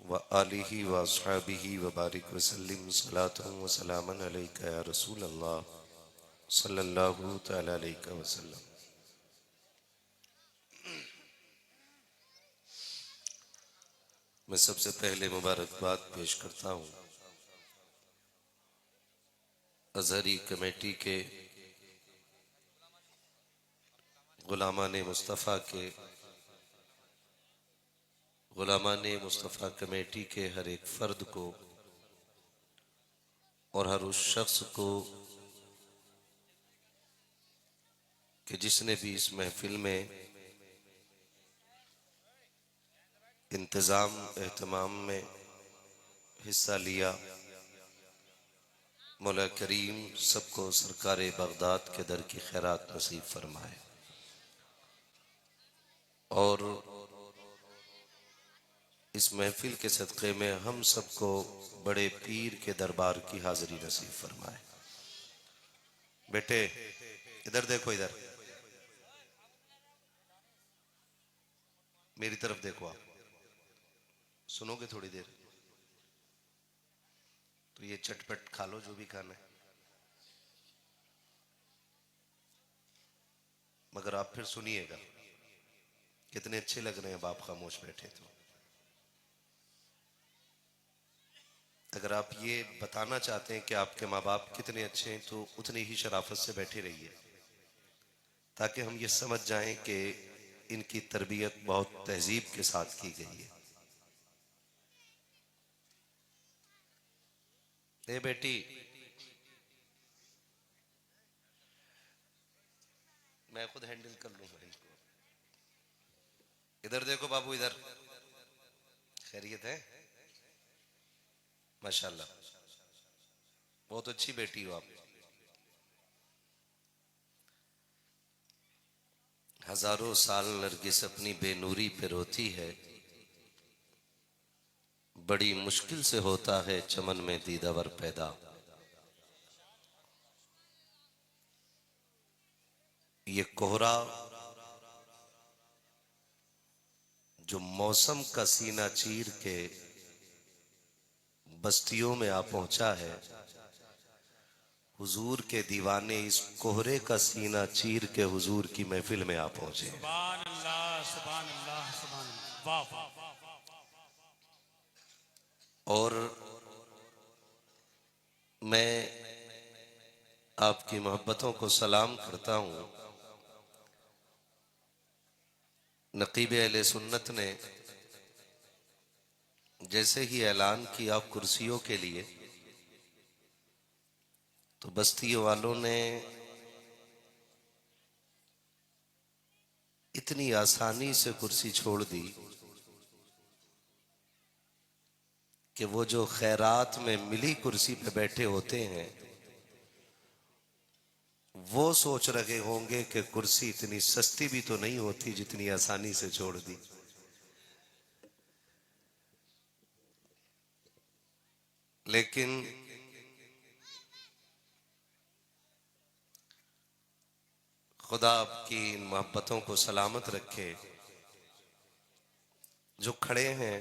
व आलिहि व अस्हाबिहि व बारिक वसल्लिम सलातन व सलामन अलैका या रसूल अल्लाह सल्लल्लाहु तआला अलैहि वसल्लम। मैं सबसे पहले मुबारकबाद पेश करता हूँ अजहरी कमेटी के गुलामाने मुस्तफ़ा कमेटी के हर एक फ़र्द को और हर उस शख्स को कि जिसने भी इस महफिल में इंतज़ाम एहतमाम में हिस्सा लिया। मौला करीम सबको सरकार बगदाद के दर की खैरात नसीब फरमाए और इस महफिल के सदक़े में हम सबको बड़े पीर के दरबार की हाज़िरी नसीब फरमाए। बेटे इधर देखो, इधर मेरी तरफ देखो, आप सुनोगे थोड़ी देर तो ये चटपट खा लो जो भी खाना है, मगर आप फिर सुनिएगा। कितने अच्छे लग रहे हैं बाप खामोश बैठे। तो अगर आप ये बताना चाहते हैं कि आपके माँ बाप कितने अच्छे हैं तो उतनी ही शराफत से बैठे रहिए ताकि हम ये समझ जाएं कि इनकी तरबियत बहुत तहजीब के साथ की गई है। ए बेटी, मैं खुद हैंडल कर लूंगा इनको। इधर देखो बाबू, इधर खैरियत है? माशाल्लाह, बहुत अच्छी बेटी हो आप। हजारों साल नरगिस अपनी बेनूरी पे रोती है, बड़ी मुश्किल से होता है चमन में दीदावर पैदा। ये कोहरा जो मौसम का सीना चीर के बस्तियों में आ पहुंचा है, हुजूर के दीवाने इस कोहरे का सीना चीर के हुजूर की महफिल में आ पहुंचे। सुभान अल्लाह, सुभान अल्लाह, सुभान अल्लाह। वाह वाह वाह वाह। और मैं आपकी मोहब्बतों को सलाम करता हूं। नकीब अहले सुन्नत ने जैसे ही ऐलान किया कुर्सियों के लिए, तो बस्ती वालों ने इतनी आसानी से कुर्सी छोड़ दी कि वो जो खैरात में मिली कुर्सी पे बैठे होते हैं वो सोच रहे होंगे कि कुर्सी इतनी सस्ती भी तो नहीं होती जितनी आसानी से छोड़ दी। लेकिन खुदा आपकी इन मोहब्बतों को सलामत रखे। जो खड़े हैं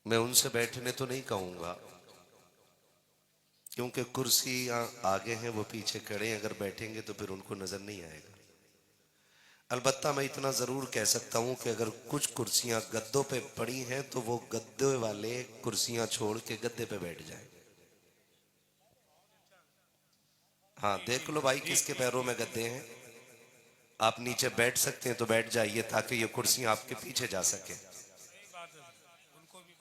मैं उनसे बैठने तो नहीं कहूंगा क्योंकि कुर्सियां आगे हैं, वो पीछे खड़े हैं। अगर बैठेंगे तो फिर उनको नजर नहीं आएगा। अलबत्ता मैं इतना जरूर कह सकता हूं कि अगर कुछ कुर्सियां गद्दों पे पड़ी हैं तो वो गद्दे वाले कुर्सियां छोड़ के गद्दे पे बैठ जाएं। हाँ देख लो भाई, किसके पैरों में गद्दे हैं। आप नीचे बैठ सकते हैं तो बैठ जाइए ताकि ये कुर्सियां आपके पीछे जा सके। सही बात है, उनको भी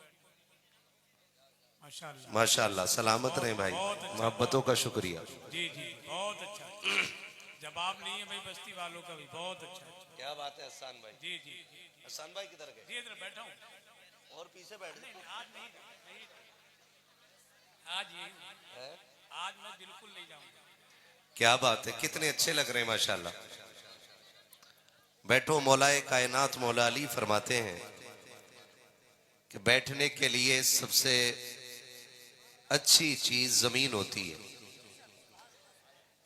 माशाअल्लाह। माशाअल्लाह, सलामत बहुत रहें भाई, बहुत अच्छा, मोहब्बतों का शुक्रिया। जी जी, बहुत अच्छा। जवाब नहीं है भाई बस्ती वालों का भी, बहुत अच्छा अच्छा। क्या बात है हसन भाई। जी जी हसन भाई किधर जी, गए? इधर बैठा हूँ। और पीछे बैठ नहीं जाओ। आज नहीं, आज यही हूँ। आज मैं बिल्कुल नहीं जाऊंगा। क्या बात है, कितने अच्छे लग रहे हैं माशाल्लाह। बैठो। मौलाए कायनात मौला अली फरमाते हैं कि बैठने के लिए सबसे अच्छी चीज जमीन होती है,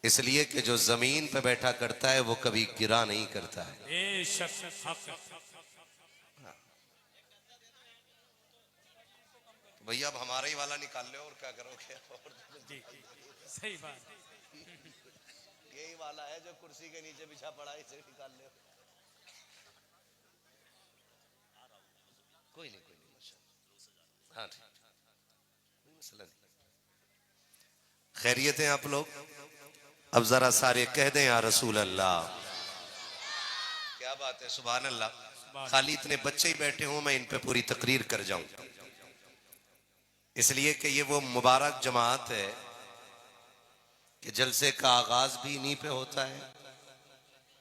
इसलिए कि जो जमीन पे बैठा करता है वो कभी गिरा नहीं करता है। बेशक हक। तो भैया अब हमारा ही वाला निकाल लो, और क्या करोगे? और जी जी सही बात। यही वाला है जो कुर्सी के नीचे बिछा पड़ा है, इसे निकाल लो। कोई नहीं, कोई नहीं, माशाल्लाह। हाँ ठीक, कोई मसला नहीं। खैरियत है आप लोग? अब जरा सारे कह दें या रसूल अल्लाह। क्या बात है, सुभान अल्लाह। खाली इतने बच्चे ही बैठे हों, मैं इन पे पूरी तकरीर कर जाऊं, इसलिए कि ये वो मुबारक जमात है कि जलसे का आगाज भी इन्हीं पे होता है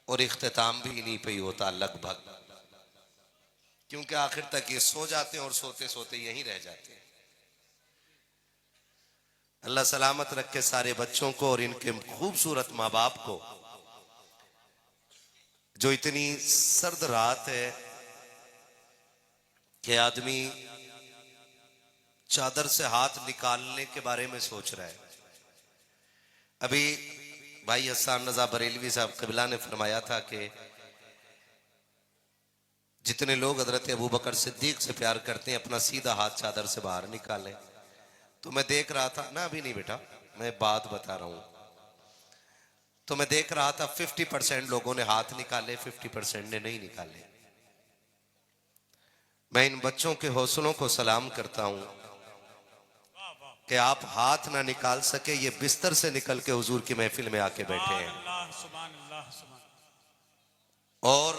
और इख्तिताम भी इन्हीं पे ही होता लगभग, क्योंकि आखिर तक ये सो जाते हैं और सोते सोते यहीं रह जाते हैं। अल्लाह सलामत रखे सारे बच्चों को और इनके खूबसूरत माँ बाप को, जो इतनी सर्द रात है कि आदमी चादर से हाथ निकालने के बारे में सोच रहा है। अभी भाई हसन रजा बरेलवी साहब कबिला ने फरमाया था कि जितने लोग हजरत अबू बकर सिद्दीक से प्यार करते हैं अपना सीधा हाथ चादर से बाहर निकालें। तो मैं देख रहा था ना, अभी नहीं बेटा, मैं बात बता रहा हूं, तो मैं देख रहा था 50% लोगों ने हाथ निकाले, 50% ने नहीं निकाले। मैं इन बच्चों के हौसलों को सलाम करता हूं कि आप हाथ ना निकाल सके, ये बिस्तर से निकल के हुजूर की महफिल में आके बैठे हैं। अल्लाह सुभान अल्लाह सुभान। और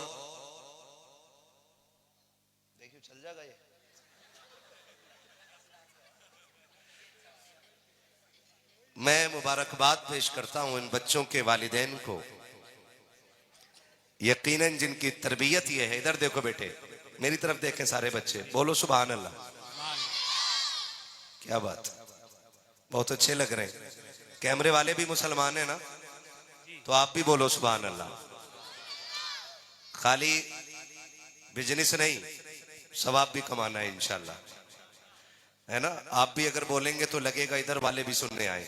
देखिए चल जाएगा ये। मैं मुबारकबाद पेश करता हूं इन बच्चों के वालिदैन को, यकीनन जिनकी तरबियत ये है। इधर देखो बेटे, मेरी तरफ देखें सारे बच्चे, बोलो सुभान अल्लाह। क्या बात, बहुत अच्छे लग रहे हैं। कैमरे वाले भी मुसलमान है ना, तो आप भी बोलो सुभान अल्लाह। खाली बिजनेस नहीं, सवाब भी कमाना है इंशाल्लाह, है ना। आप भी अगर बोलेंगे तो लगेगा इधर वाले भी सुनने आए।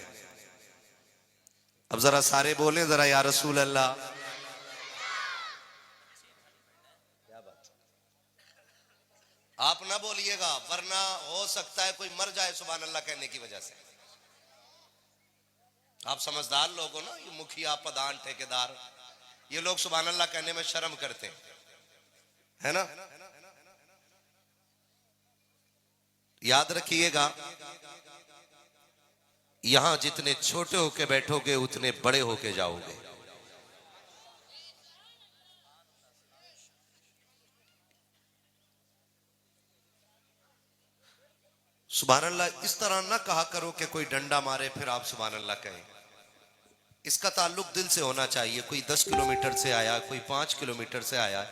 अब जरा सारे बोलें जरा या रसूल अल्लाह। क्या बात, आप ना बोलिएगा वरना हो सकता है कोई मर जाए सुभान अल्लाह कहने की वजह से। आप समझदार लोग हो ना, ये मुखिया प्रधान ठेकेदार, ये लोग सुभान अल्लाह कहने में शर्म करते हैं, है ना। याद रखिएगा, यहां जितने छोटे होके बैठोगे उतने बड़े होके जाओगे। सुभान अल्लाह इस तरह ना कहा करो कि कोई डंडा मारे फिर आप सुभान अल्लाह कहें। इसका ताल्लुक दिल से होना चाहिए। कोई 10 किलोमीटर से आया, कोई 5 किलोमीटर से आया,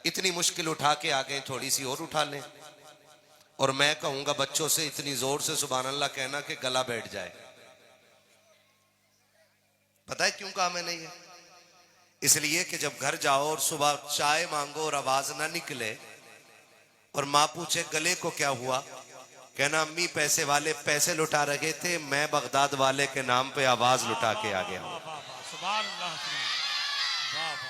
इतनी मुश्किल उठा के आ गए, थोड़ी सी और उठा लें। और मैं कहूंगा बच्चों से इतनी जोर से सुभान अल्लाह कहना कि गला बैठ जाए। पता है क्यों कहा मैंने ये? इसलिए कि जब घर जाओ और सुबह चाय मांगो और आवाज ना निकले और माँ पूछे गले को क्या हुआ, कहना अम्मी पैसे वाले पैसे लुटा रहे थे, मैं बगदाद वाले के नाम पे आवाज लुटा के आ गया हूं। सुभान अल्लाह वाह वाह।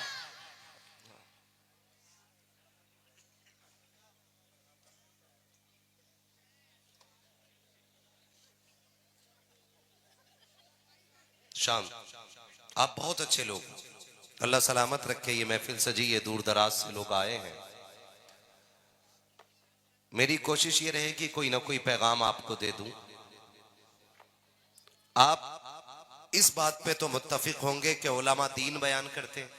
शाम, आप बहुत अच्छे लोग, अल्लाह सलामत रखे। ये महफिल सजी, ये दूर दराज से लोग आए हैं। मेरी कोशिश ये रहेगी कोई ना कोई पैगाम आपको दे दूं। आप इस बात पे तो मुत्तफिक होंगे कि उलमा दीन बयान करते हैं,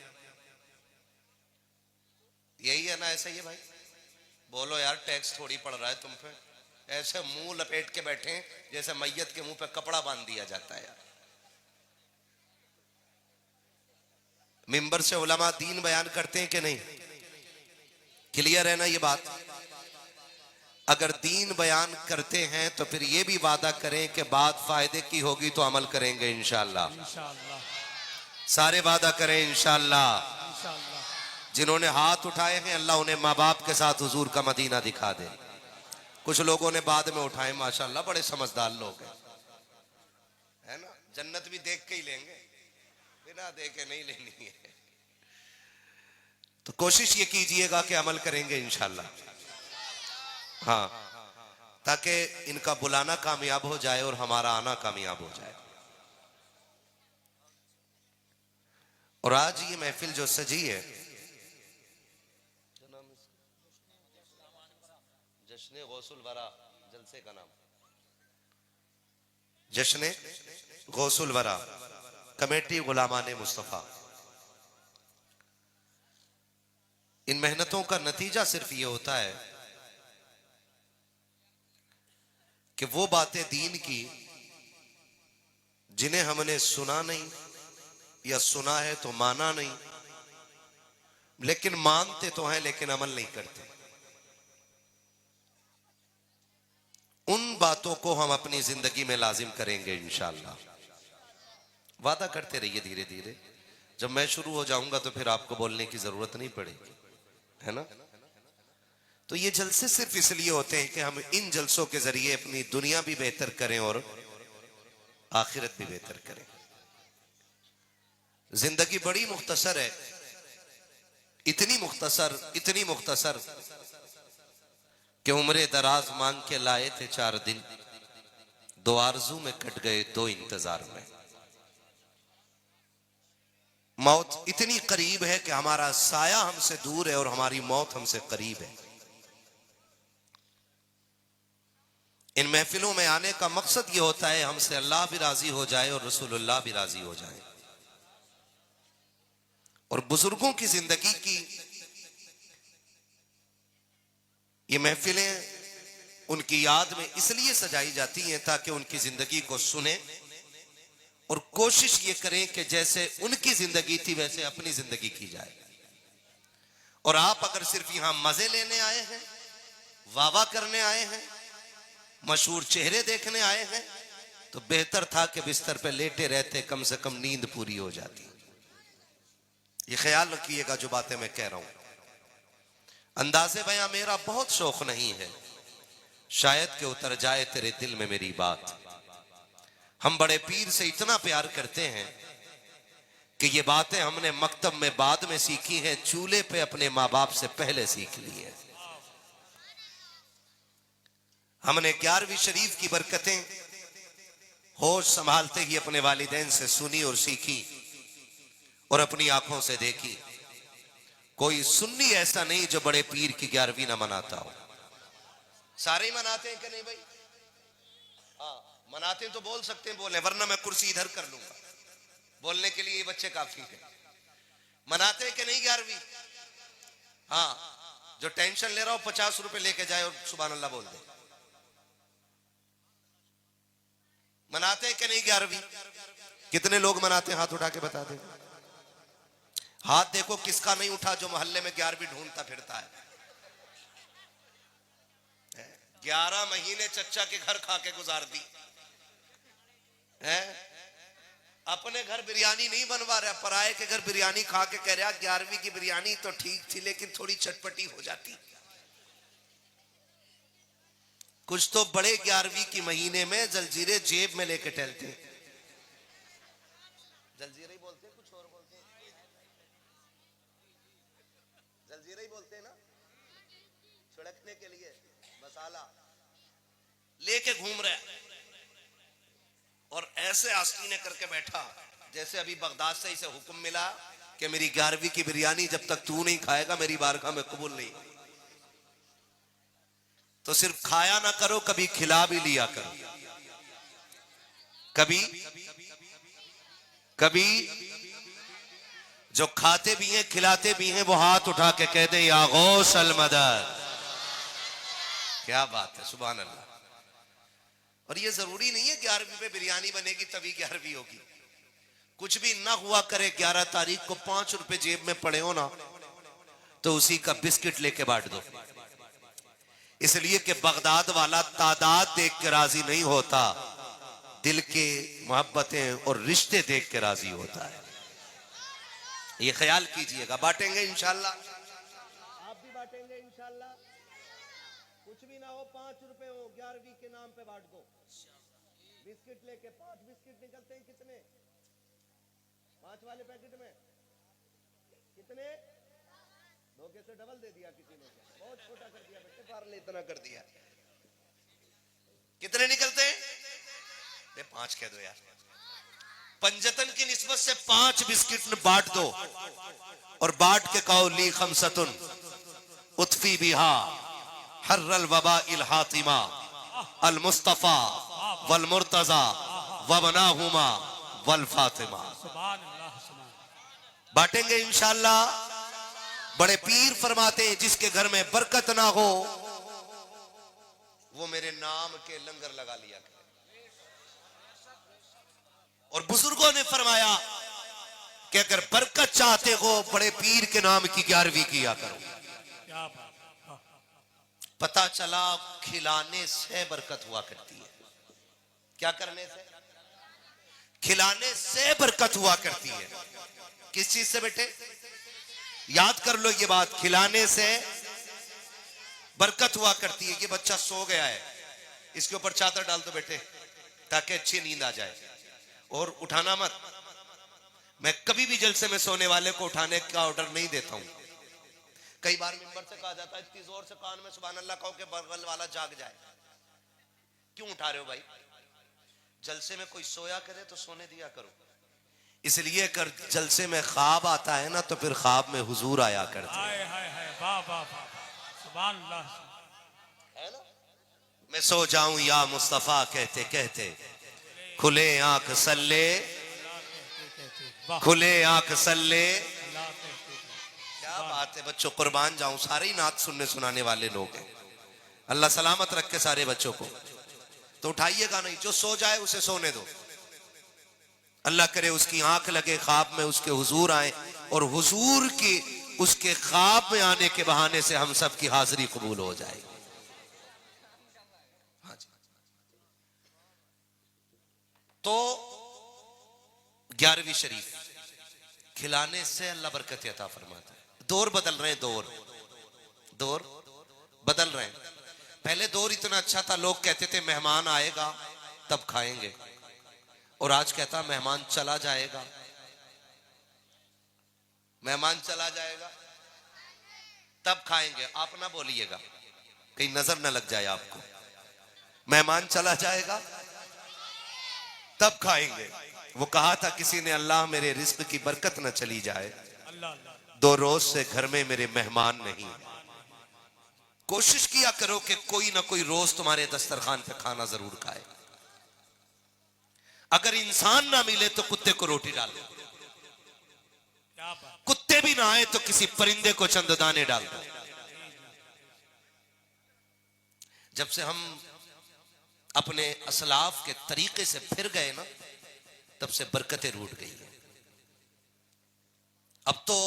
यही है ना? ऐसा ही है भाई, बोलो यार, टैक्स थोड़ी पड़ रहा है तुम पे। ऐसे मुंह लपेट के बैठे हैं जैसे मैयत के मुंह पे कपड़ा बांध दिया जाता है यार। मिंबर से उलमा दीन बयान करते हैं कि नहीं? क्लियर है ना ये बात? अगर दीन बयान करते हैं तो फिर ये भी वादा करें कि बात फायदे की होगी तो अमल करेंगे इंशाअल्लाह। इंशाअल्लाह सारे वादा करें इंशाअल्लाह। इंशाअल्लाह। जिन्होंने हाथ उठाए हैं अल्लाह उन्हें माँ बाप के साथ हुजूर का मदीना दिखा दे। कुछ लोगों ने बाद में उठाए, माशाअल्लाह बड़े समझदार लोग हैं, है ना। जन्नत भी देख के ही लेंगे, बिना देखे नहीं लेनी है। तो कोशिश ये कीजिएगा कि अमल करेंगे इंशाल्लाह। हाँ, ताकि इनका बुलाना कामयाब हो जाए और हमारा आना कामयाब हो जाए। और आज ये महफिल जो सजी है, जश्न गौसुल वरा, जलसे का नाम जश्न गौसुल वरा, कमेटी गुलामाने मुस्तफा। इन मेहनतों का नतीजा सिर्फ ये होता है कि वो बातें दीन की जिन्हें हमने सुना नहीं या सुना है तो माना नहीं, लेकिन मानते तो हैं लेकिन अमल नहीं करते, उन बातों को हम अपनी जिंदगी में लाजिम करेंगे इंशाअल्लाह। वादा करते रहिए धीरे धीरे, जब मैं शुरू हो जाऊंगा तो फिर आपको बोलने की जरूरत नहीं पड़ेगी, है ना। तो ये जलसे सिर्फ इसलिए होते हैं कि हम इन जलसों के जरिए अपनी दुनिया भी बेहतर करें और आखिरत भी बेहतर करें। जिंदगी बड़ी मुख्तसर है, इतनी मुख्तसर कि उम्रे दराज मांग के लाए थे 4 दिन, 2 आरजू में कट गए 2 इंतजार में। मौत इतनी करीब है कि हमारा साया हमसे दूर है और हमारी मौत हमसे करीब है। इन महफिलों में आने का मकसद ये होता है हमसे अल्लाह भी राजी हो जाए और रसूलुल्लाह भी राजी हो जाए। और बुजुर्गों की जिंदगी की ये महफिलें उनकी याद में इसलिए सजाई जाती हैं ताकि उनकी जिंदगी को सुने और कोशिश ये करें कि जैसे उनकी जिंदगी थी वैसे अपनी जिंदगी की जाए। और आप अगर सिर्फ यहां मजे लेने आए हैं, वावा करने आए हैं, मशहूर चेहरे देखने आए हैं, तो बेहतर था कि बिस्तर पे लेटे रहते, कम से कम नींद पूरी हो जाती। ये ख्याल रखिएगा जो बातें मैं कह रहा हूं। अंदाज़े बयां मेरा बहुत शौक नहीं है, शायद कि उतर जाए तेरे दिल में मेरी बात। हम बड़े पीर से इतना प्यार करते हैं कि ये बातें हमने मकतब में बाद में सीखी हैं, चूल्हे पे अपने माँ बाप से पहले सीख ली है। हमने 11वीं शरीफ की बरकतें होश संभालते ही अपने वालिदैन से सुनी और सीखी और अपनी आंखों से देखी। कोई सुन्नी ऐसा नहीं जो बड़े पीर की 11वीं ना मनाता हो। सारे ही मनाते हैं कि नहीं भाई? हाँ, मनाते हैं तो बोल सकते हैं, बोले, वरना मैं कुर्सी इधर कर लूंगा। बोलने के लिए ये बच्चे काफी है। मनाते हैं कि नहीं 11वीं? हाँ, जो टेंशन ले रहा हो 50 रुपए लेके जाए और सुभान अल्लाह बोल दे। मनाते हैं कि नहीं 11वीं? कितने लोग मनाते हैं? हाथ उठा के बता दे। हाथ देखो किसका नहीं उठा जो मोहल्ले में 11वीं ढूंढता फिरता है। 11 महीने चच्चा के घर खा के गुजार दी है। अपने घर बिरयानी नहीं बनवा रहा, पराये के घर बिरयानी खा के कह रहा 11वीं की बिरयानी तो ठीक थी लेकिन थोड़ी चटपटी हो जाती। कुछ तो बड़े 11वीं की महीने में जलजीरे जेब में लेके टहलते हैं। जलजीरे ही बोलते हैं, कुछ और बोलते हैं? जलजीरे ही बोलते हैं ना, छिड़कने के लिए मसाला लेके घूम रहा है और ऐसे आस्तीने करके बैठा जैसे अभी बगदाद से इसे हुक्म मिला कि मेरी 11वीं की बिरयानी जब तक तू नहीं खाएगा मेरी बारगाह में कबूल नहीं। तो सिर्फ खाया ना करो, कभी खिला भी लिया करो। कभी कभी जो खाते भी हैं खिलाते भी हैं वो हाथ उठा के कह दे या गौस अल मदद। क्या बात है, सुभान अल्लाह। और ये जरूरी नहीं है 11वीं पे बिरयानी बनेगी तभी 11वीं होगी। कुछ भी ना हुआ करे, 11 तारीख को 5 रुपए जेब में पड़े हो ना तो उसी का बिस्किट लेके बांट दो। इसलिए कि बगदाद वाला तादाद देख के राजी नहीं होता, दिल के मोहब्बतें और रिश्ते देख के राजी होता है। ये ख्याल कीजिएगा। बांटेंगे इंशाल्लाह, आप भी बांटेंगे इंशाल्लाह। कुछ भी ना हो, 5 रुपए हो, 11वीं के नाम पे बांट दो। बिस्किट लेके 5 बिस्किट निकलते हैं कितने? 5 वाले पैकेट में कितने? धोखे से डबल दे दिया किसी ने, बहुत छोटा कर दिया बेटे, पार्ले इतना कर दिया। कितने निकलते हैं? 5 कह दो यार। पंजतन की निस्बत से 5 बिस्किट बांट दो और बांट के कहो ली खमसतुन उत्फी बिहा हर्रल वबा इल हातिमा अल मुस्तफा वल मुर्तजा वबनाहुमा वल फातिमा। सुभान अल्लाह, सुभान। बांटेंगे इंशाअल्लाह। बड़े पीर फरमाते हैं जिसके घर में बरकत ना हो वो मेरे नाम के लंगर लगा लिया करे। और बुजुर्गों ने फरमाया कि अगर बरकत चाहते हो बड़े पीर के नाम की 11वीं किया करो। क्या बात। पता चला खिलाने से बरकत हुआ करती है। क्या करने से? खिलाने से बरकत हुआ करती है। किस चीज से बेटे? याद कर लो ये बात, खिलाने से बरकत हुआ करती है। ये बच्चा सो गया है, इसके ऊपर चादर डाल दो बेटे ताकि अच्छी नींद आ जाए, और उठाना मत। मैं कभी भी जलसे में सोने वाले को उठाने का ऑर्डर नहीं देता हूं। कई बार मिंबर से कहा जाता है इतनी जोर से कान में सुभान अल्लाह कहो कि बगल वाला जाग जाए। क्यों उठा रहे हो भाई? जलसे में कोई सोया करे तो सोने दिया करो। इसलिए अगर जलसे में ख्वाब आता है ना तो फिर ख्वाब में हुजूर आया करते हैं। हाय हाय हाय, वाह वाह वाह, सुभान अल्लाह। है ना? मैं सो जाऊं या मुस्तफा कहते कहते खुले आंख सल्ले, खुले आंख सल्ले। क्या बात है बच्चों, कुर्बान जाऊं। सारे ही नात सुनने सुनाने वाले लोग हैं। अल्लाह सलामत रखे सारे बच्चों को। तो उठाइएगा नहीं, जो सो जाए उसे सोने दो। अल्लाह करे उसकी आंख लगे, ख्वाब में उसके हुजूर आए, और हुजूर की उसके ख्वाब में आने के बहाने से हम सब की हाजिरी कबूल हो जाएगी। हाँ जी। तो 11वीं शरीफ खिलाने से अल्लाह बरकत अता फरमाता है। दौर बदल रहे हैं, दौर बदल रहे हैं। पहले दौर इतना अच्छा था, लोग कहते थे मेहमान आएगा तब खाएंगे, और आज कहता मेहमान चला जाएगा, मेहमान चला जाएगा तब खाएंगे। आप ना बोलिएगा कहीं नजर ना लग जाए आपको। मेहमान चला जाएगा तब खाएंगे। वो कहा था किसी ने, अल्लाह मेरे रिस्क की बरकत न चली जाए, अल्लाह अल्लाह। 2 रोज से घर में मेरे मेहमान नहीं। कोशिश किया करो कि कोई ना कोई रोज तुम्हारे दस्तरखान पे खाना जरूर खाए। अगर इंसान ना मिले तो कुत्ते को रोटी डाल दो, क्या बात। कुत्ते भी ना आए तो किसी परिंदे को चंद दाने डाल दो। जब से हम अपने असलाफ के तरीके से फिर गए ना, तब से बरकतें रूठ गई हैं। अब तो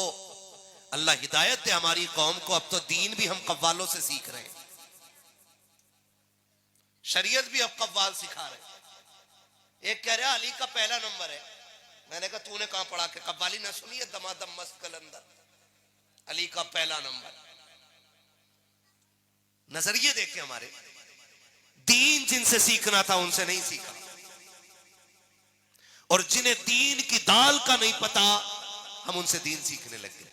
अल्लाह हिदायत दे हमारी कौम को, अब तो दीन भी हम कव्वालों से सीख रहे हैं, शरीयत भी अब कव्वाल सिखा रहे हैं। एक कह रहा अली का पहला नंबर है। मैंने कहा तूने कहां पढ़ा के कव्वाली ना सुनी है? दमादम मस्त कलंदर, अली का पहला नंबर। नजरिए देखे हमारे। दीन जिनसे सीखना था उनसे नहीं सीखा, और जिन्हें दीन की दाल का नहीं पता हम उनसे दीन सीखने लग गए।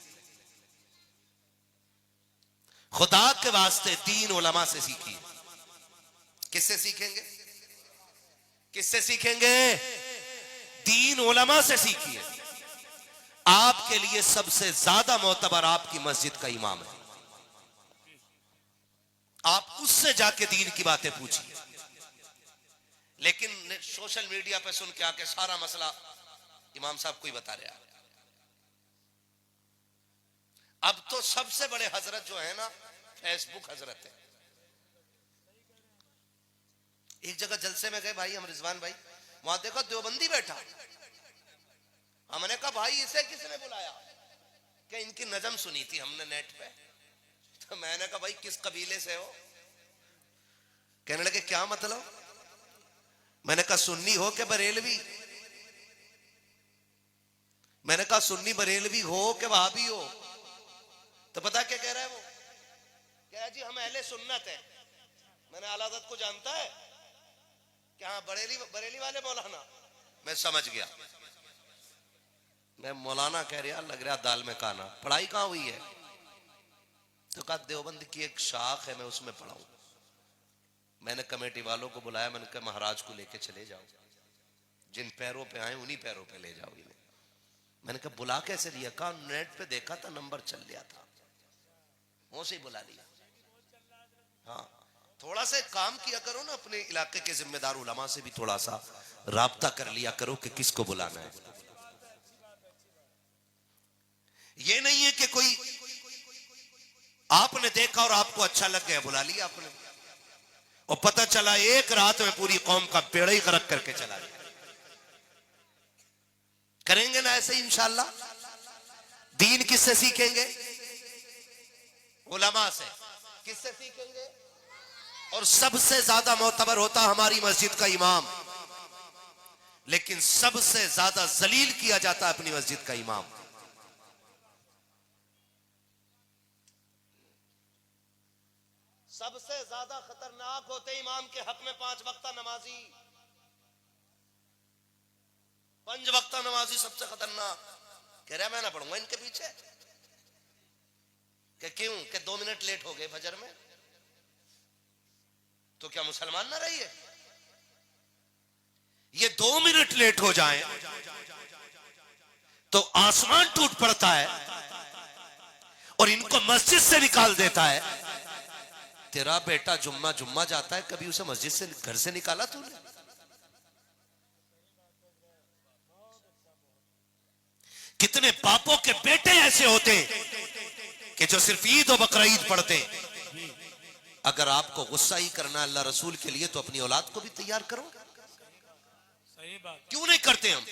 खुदा के वास्ते दीन उलमा से सीखिए। किससे सीखेंगे? किससे सीखेंगे? दीन उलमा से सीखिए। आपके लिए सबसे ज्यादा मोतबर आपकी मस्जिद का इमाम है, आप उससे जाके दीन की बातें पूछिए। लेकिन सोशल मीडिया पे सुन के आके सारा मसला इमाम साहब को ही बता रहे हैं। अब तो सबसे बड़े हजरत जो है ना, फेसबुक हजरत है। एक जगह जलसे में गए भाई हम रिजवान भाई, वहां देखो देवबंदी बैठा। हमने कहा भाई इसे किसने बुलाया? कि इनकी नजम सुनी थी हमने नेट पे। तो मैंने कहा भाई किस कबीले से हो? कहने लगे क्या मतलब? मैंने कहा सुन्नी हो के बरेलवी? मैंने कहा सुन्नी बरेलवी हो के वहाबी हो? तो पता क्या कह रहा है वो? कह रहा जी हम अहले सुन्नत है। मैंने आला हज़रत को जानता है कि हाँ बरेली वाले मौलाना। मैं समझ गया, मैं मौलाना कह रहा लग रहा दाल में काना। पढ़ाई कहां हुई है? तो कहा देवबंद की एक शाख है, मैं उसमें पढ़ाऊं। मैंने कमेटी वालों को बुलाया, मैंने कहा महाराज को लेके चले जाओ, जिन पैरों पे आए उन्हीं पैरों पे ले जाओ इन्हें। मैंने कहा बुला कैसे लिया? कहा नेट पे देखा था, नंबर चल लिया था, वो से ही बुला लिया। हाँ, थोड़ा सा काम किया करो ना, अपने इलाके के जिम्मेदार उलमा से भी थोड़ा सा राब्ता कर लिया करो कि किसको बुलाना है। ये नहीं है कि कोई आपने देखा और आपको अच्छा लग गया, बुला लिया आपने, और पता चला एक रात में पूरी कौम का पेड़ ही गरक करके चला गया। करेंगे ना ऐसे इंशाअल्लाह? दीन किससे सीखेंगे? उलमा से। किससे सीखेंगे? और सबसे ज्यादा मोतबर होता हमारी मस्जिद का इमाम, लेकिन सबसे ज्यादा जलील किया जाता है अपनी मस्जिद का इमाम। सबसे ज्यादा खतरनाक होते इमाम के हक में 5 वक्ता नमाजी। 5 वक्ता नमाजी सबसे खतरनाक। कह रहा मैं ना पढ़ूंगा इनके पीछे। कि क्यों? कि 2 मिनट लेट हो गए फजर में, तो क्या मुसलमान ना रहिए? ये 2 मिनट लेट हो जाए तो आसमान टूट पड़ता है और इनको मस्जिद से निकाल देता है। तेरा बेटा जुम्मा जुम्मा जाता है, कभी उसे मस्जिद से घर से निकाला तूने? कितने बापों के बेटे ऐसे होते हैं कि जो सिर्फ ईद और बकरा ईद पढ़ते हैं। अगर आपको गुस्सा ही करना अल्लाह रसूल के लिए, तो अपनी औलाद को भी तैयार करो। सही बात। क्यों नहीं करते हम?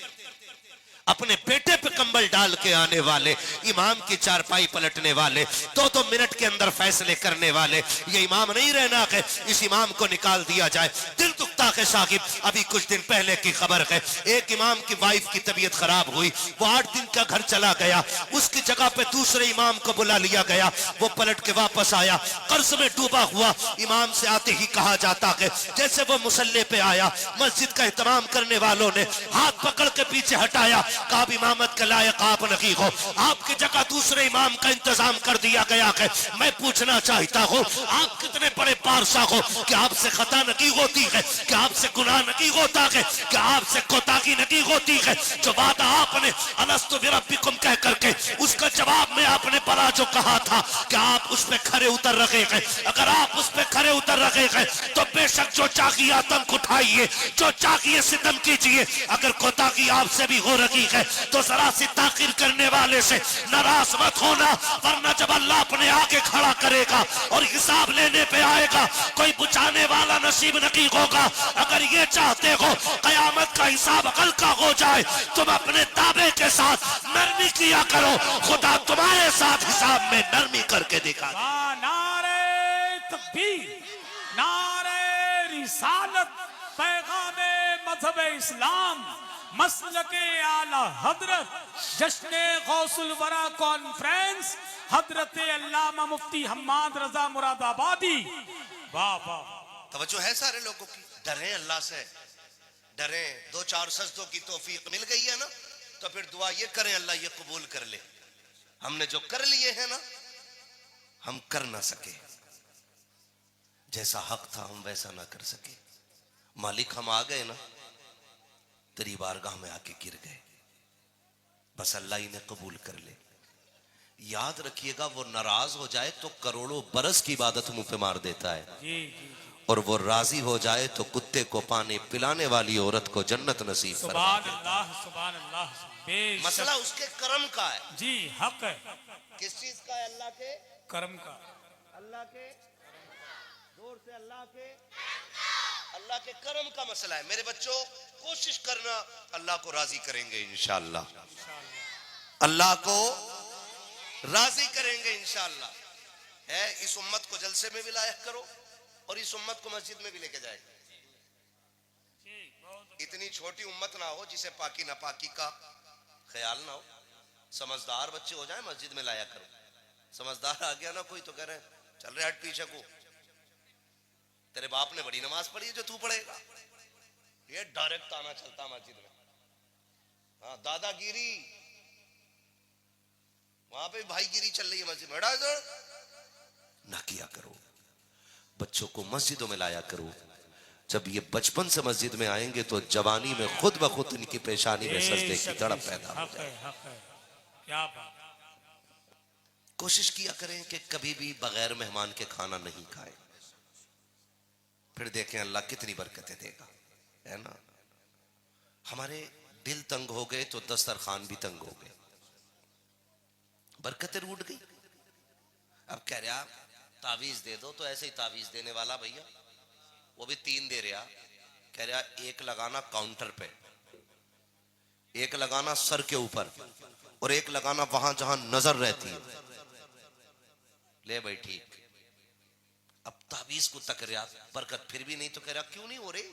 अपने बेटे पे कंबल डाल के आने वाले, इमाम की चारपाई पलटने वाले, 2-2 मिनट के अंदर फैसले करने वाले, ये इमाम नहीं रहना है, इस इमाम को निकाल दिया जाए। दिल दुखता है साहिब। अभी कुछ दिन पहले की खबर है, एक इमाम की वाइफ की तबीयत खराब हुई, वो 8 दिन का घर चला गया, उसकी जगह पे दूसरे इमाम को बुला लिया गया, वो पलट के वापस आया, कर्ज में डूबा हुआ। इमाम से आते ही कहा जाता है, जैसे वो मुसल्ले पे आया, मस्जिद का एहतमाम करने वालों ने हाथ पकड़ के पीछे हटाया, कहा इमामत के लायक आप नहीं हो, आपकी जगह दूसरे इमाम का इंतजाम कर दिया गया है। मैं पूछना चाहता हूँ, आप कितने बड़े पारसा हो कि आपसे खता नहीं होती है, कि आपसे गुनाह नहीं होता है, कि आपसे कोताही नहीं होती है। जो वादा आपने अलस्तु बिरब्बिकुम कह करके, उसका जवाब में आपने बड़ा जो कहा था कि आप उस पे खरे उतर रहे हैं। अगर आप उस पे खरे उतर रहे हैं तो बेशक जो चाहिए आतंक उठाइए, जो चाहिए सितम कीजिए। अगर कोताही आपसे भी हो रही है तो जरा सी ताकीर करने वाले से नाराज मत होना, वरना जब अल्लाह अपने आगे खड़ा करेगा और हिसाब लेने पे आएगा, कोई बुझाने वाला नसीब नहीं होगा। अगर ये चाहते हो कयामत का हिसाब हल्का हो जाए, तुम अपने ताबे के साथ नरमी किया करो, खुदा तुम्हारे साथ हिसाब में नरमी करके दिखा। नारे तकबीर, नारे रिसालत, पैगामे मजहब इस्लाम, मसलके आला हजरत, जश्न गौसुल वरा कॉन्फ्रेंस, हजरत अल्लामा मुफ्ती हम्माद रजा मुरादाबादी। वाह वाह, तवज्जो है सारे लोगों की। डरे अल्लाह से, डरे। 2-4 सजदों की तौफीक मिल गई है ना, तो फिर दुआ ये करें अल्लाह ये कबूल कर ले। हमने जो कर लिए हैं ना, हम कर ना सके, जैसा हक था हम वैसा ना कर सके। मालिक हम आ गए ना, तेरी बारगाह में आके गिर गए, बस अल्लाह इन्हें कबूल कर ले। याद रखिएगा, वो नाराज हो जाए तो करोड़ों बरस की इबादत मुंह पे मार देता है, जी जी, और वो राजी हो जाए तो कुत्ते को पानी पिलाने वाली औरत को जन्नत नसीब फरमा सुभान देता है। अल्लाह, सुभान अल्लाह। बेशक मसला उसके कर्म का है। जी, हक है किस चीज का है? अल्लाह के कर्म का। अल्लाह के जोर से अल्लाह के कर्म का मसला है। मेरे बच्चों, कोशिश करना, अल्लाह को राजी करेंगे इंशाअल्लाह, अल्लाह को राजी करेंगे इंशाअल्लाह। है, इस उम्मत को जलसे में भी लायक करो और इस उम्मत को मस्जिद में भी लेके जाएगा। इतनी छोटी उम्मत ना हो जिसे पाकी नापाकी का ख्याल ना हो। समझदार बच्चे हो जाए, मस्जिद में लाया करो। समझदार आ गया ना कोई, तो कह रहे हैं चल रहे हट पीछे को, तेरे बाप ने बड़ी नमाज पढ़ी है जो तू पढ़ेगा। ये डायरेक्ट आना चलता मस्जिद में। हाँ, दादागिरी, वहां पे भाईगिरी चल रही है मस्जिद में। ना किया करो। बच्चों को मस्जिदों में लाया करो। जब ये बचपन से मस्जिद में आएंगे तो जवानी में खुद ब खुद इनकी पेशानी में सजदे की तड़प पैदा हो हक है, जाए। हक है। क्या बात। कोशिश किया करें कि कभी भी बगैर मेहमान के खाना नहीं खाएं, फिर देखें अल्लाह कितनी बरकतें देगा, है ना। हमारे दिल तंग हो गए तो दस्तरखान भी तंग हो गए, बरकतें रूठ गई। अब कह रहा तावीज दे दो, तो ऐसे ही तावीज देने वाला भैया वो भी 3 दे रहा। कह रहा एक लगाना काउंटर पे, एक लगाना सर के ऊपर, और एक लगाना वहां जहां नजर रहती है। ले भाई ठीक। अब तावीज को तक रहा, बरकत फिर भी नहीं, तो कह रहा क्यों नहीं हो रही,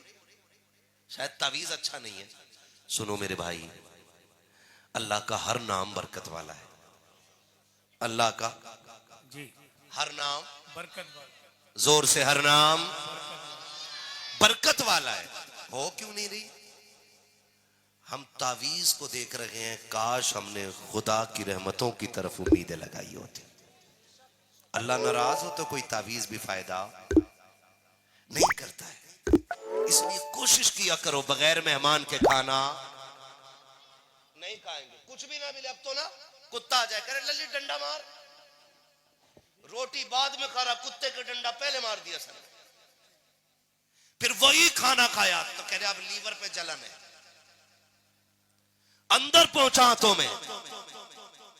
शायद तावीज अच्छा नहीं है। सुनो मेरे भाई, अल्लाह का हर नाम बरकत वाला है। अल्लाह का जी हर नाम, बरकत जोर से हर नाम बरकत वाला है। हो क्यों नहीं रही। हम तावीज को देख रहे हैं, काश हमने खुदा की रहमतों की तरफ उम्मीदें लगाई होती। अल्लाह नाराज हो तो कोई तावीज भी फायदा नहीं करता है। इसलिए कोशिश किया करो बगैर मेहमान के खाना नहीं खाएंगे। कुछ भी ना मिले, अब तो ना कुत्ता आ जाए, करे लल्ली डंडा मार, रोटी बाद में खा रहा, कुत्ते का डंडा पहले मार दिया सर। फिर वही खाना खाया तो कह रहे अब लीवर पे जलन है, अंदर पहुंचा हाथों में,